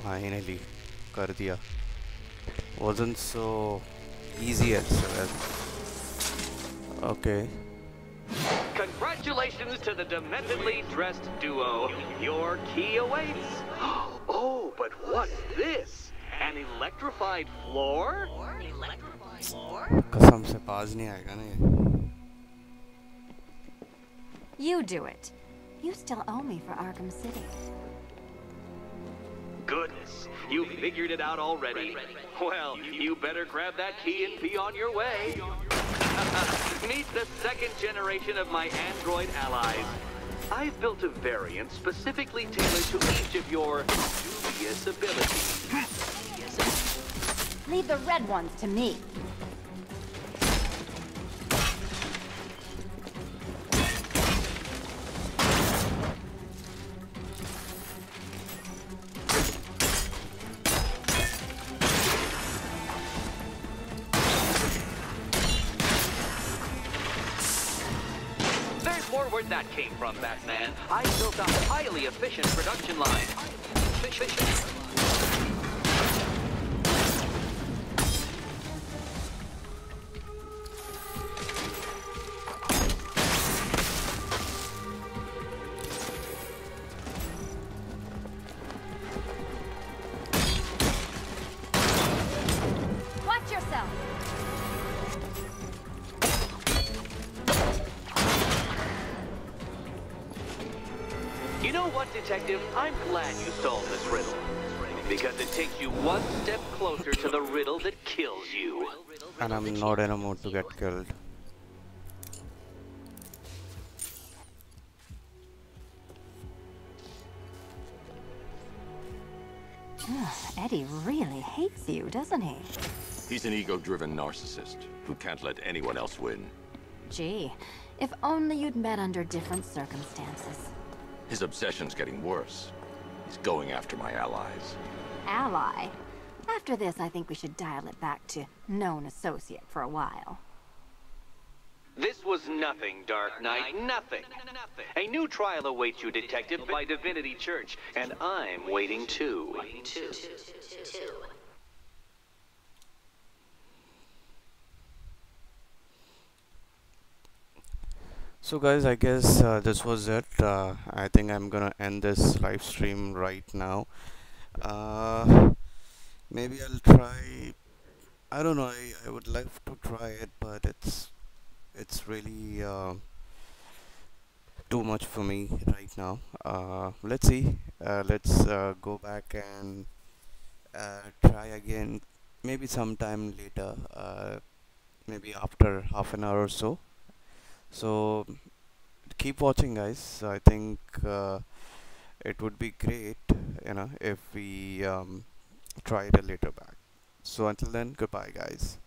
Finally, कर दिया. Wasn't so easy as well. Okay. Congratulations to the dementedly dressed duo. Your key awaits. Oh, but what's this? An electrified floor? कसम से पास नहीं आएगा ना ये. You do it. You still owe me for Arkham City. Goodness, you figured it out already. Well, you better grab that key and be on your way. Meet the second generation of my android allies. I've built a variant specifically tailored to each of your dubious abilities. Leave the red ones to me. There's more where that came from, Batman. I built a highly efficient production line. Watch yourself. You know what, Detective? I'm glad you solved this riddle. Because it takes you one step closer to the riddle that kills you. And I'm not in a mood to get killed. Eddie really hates you, doesn't he? He's an ego-driven narcissist who can't let anyone else win. Gee, if only you'd met under different circumstances. His obsession's getting worse. He's going after my allies. Ally. After this, I think we should dial it back to known associate for a while. This was nothing, Dark Knight, nothing. A new trial awaits you, Detective, by Divinity Church, and I'm waiting too. So guys, I guess this was it. I think I'm gonna end this live stream right now. Maybe I'll try. I don't know. I would love to try it, but it's really too much for me right now. Let's see. Let's go back and try again. Maybe sometime later. Maybe after half an hour or so. So keep watching, guys. I think it would be great, if we try it a later back. So until then, goodbye, guys.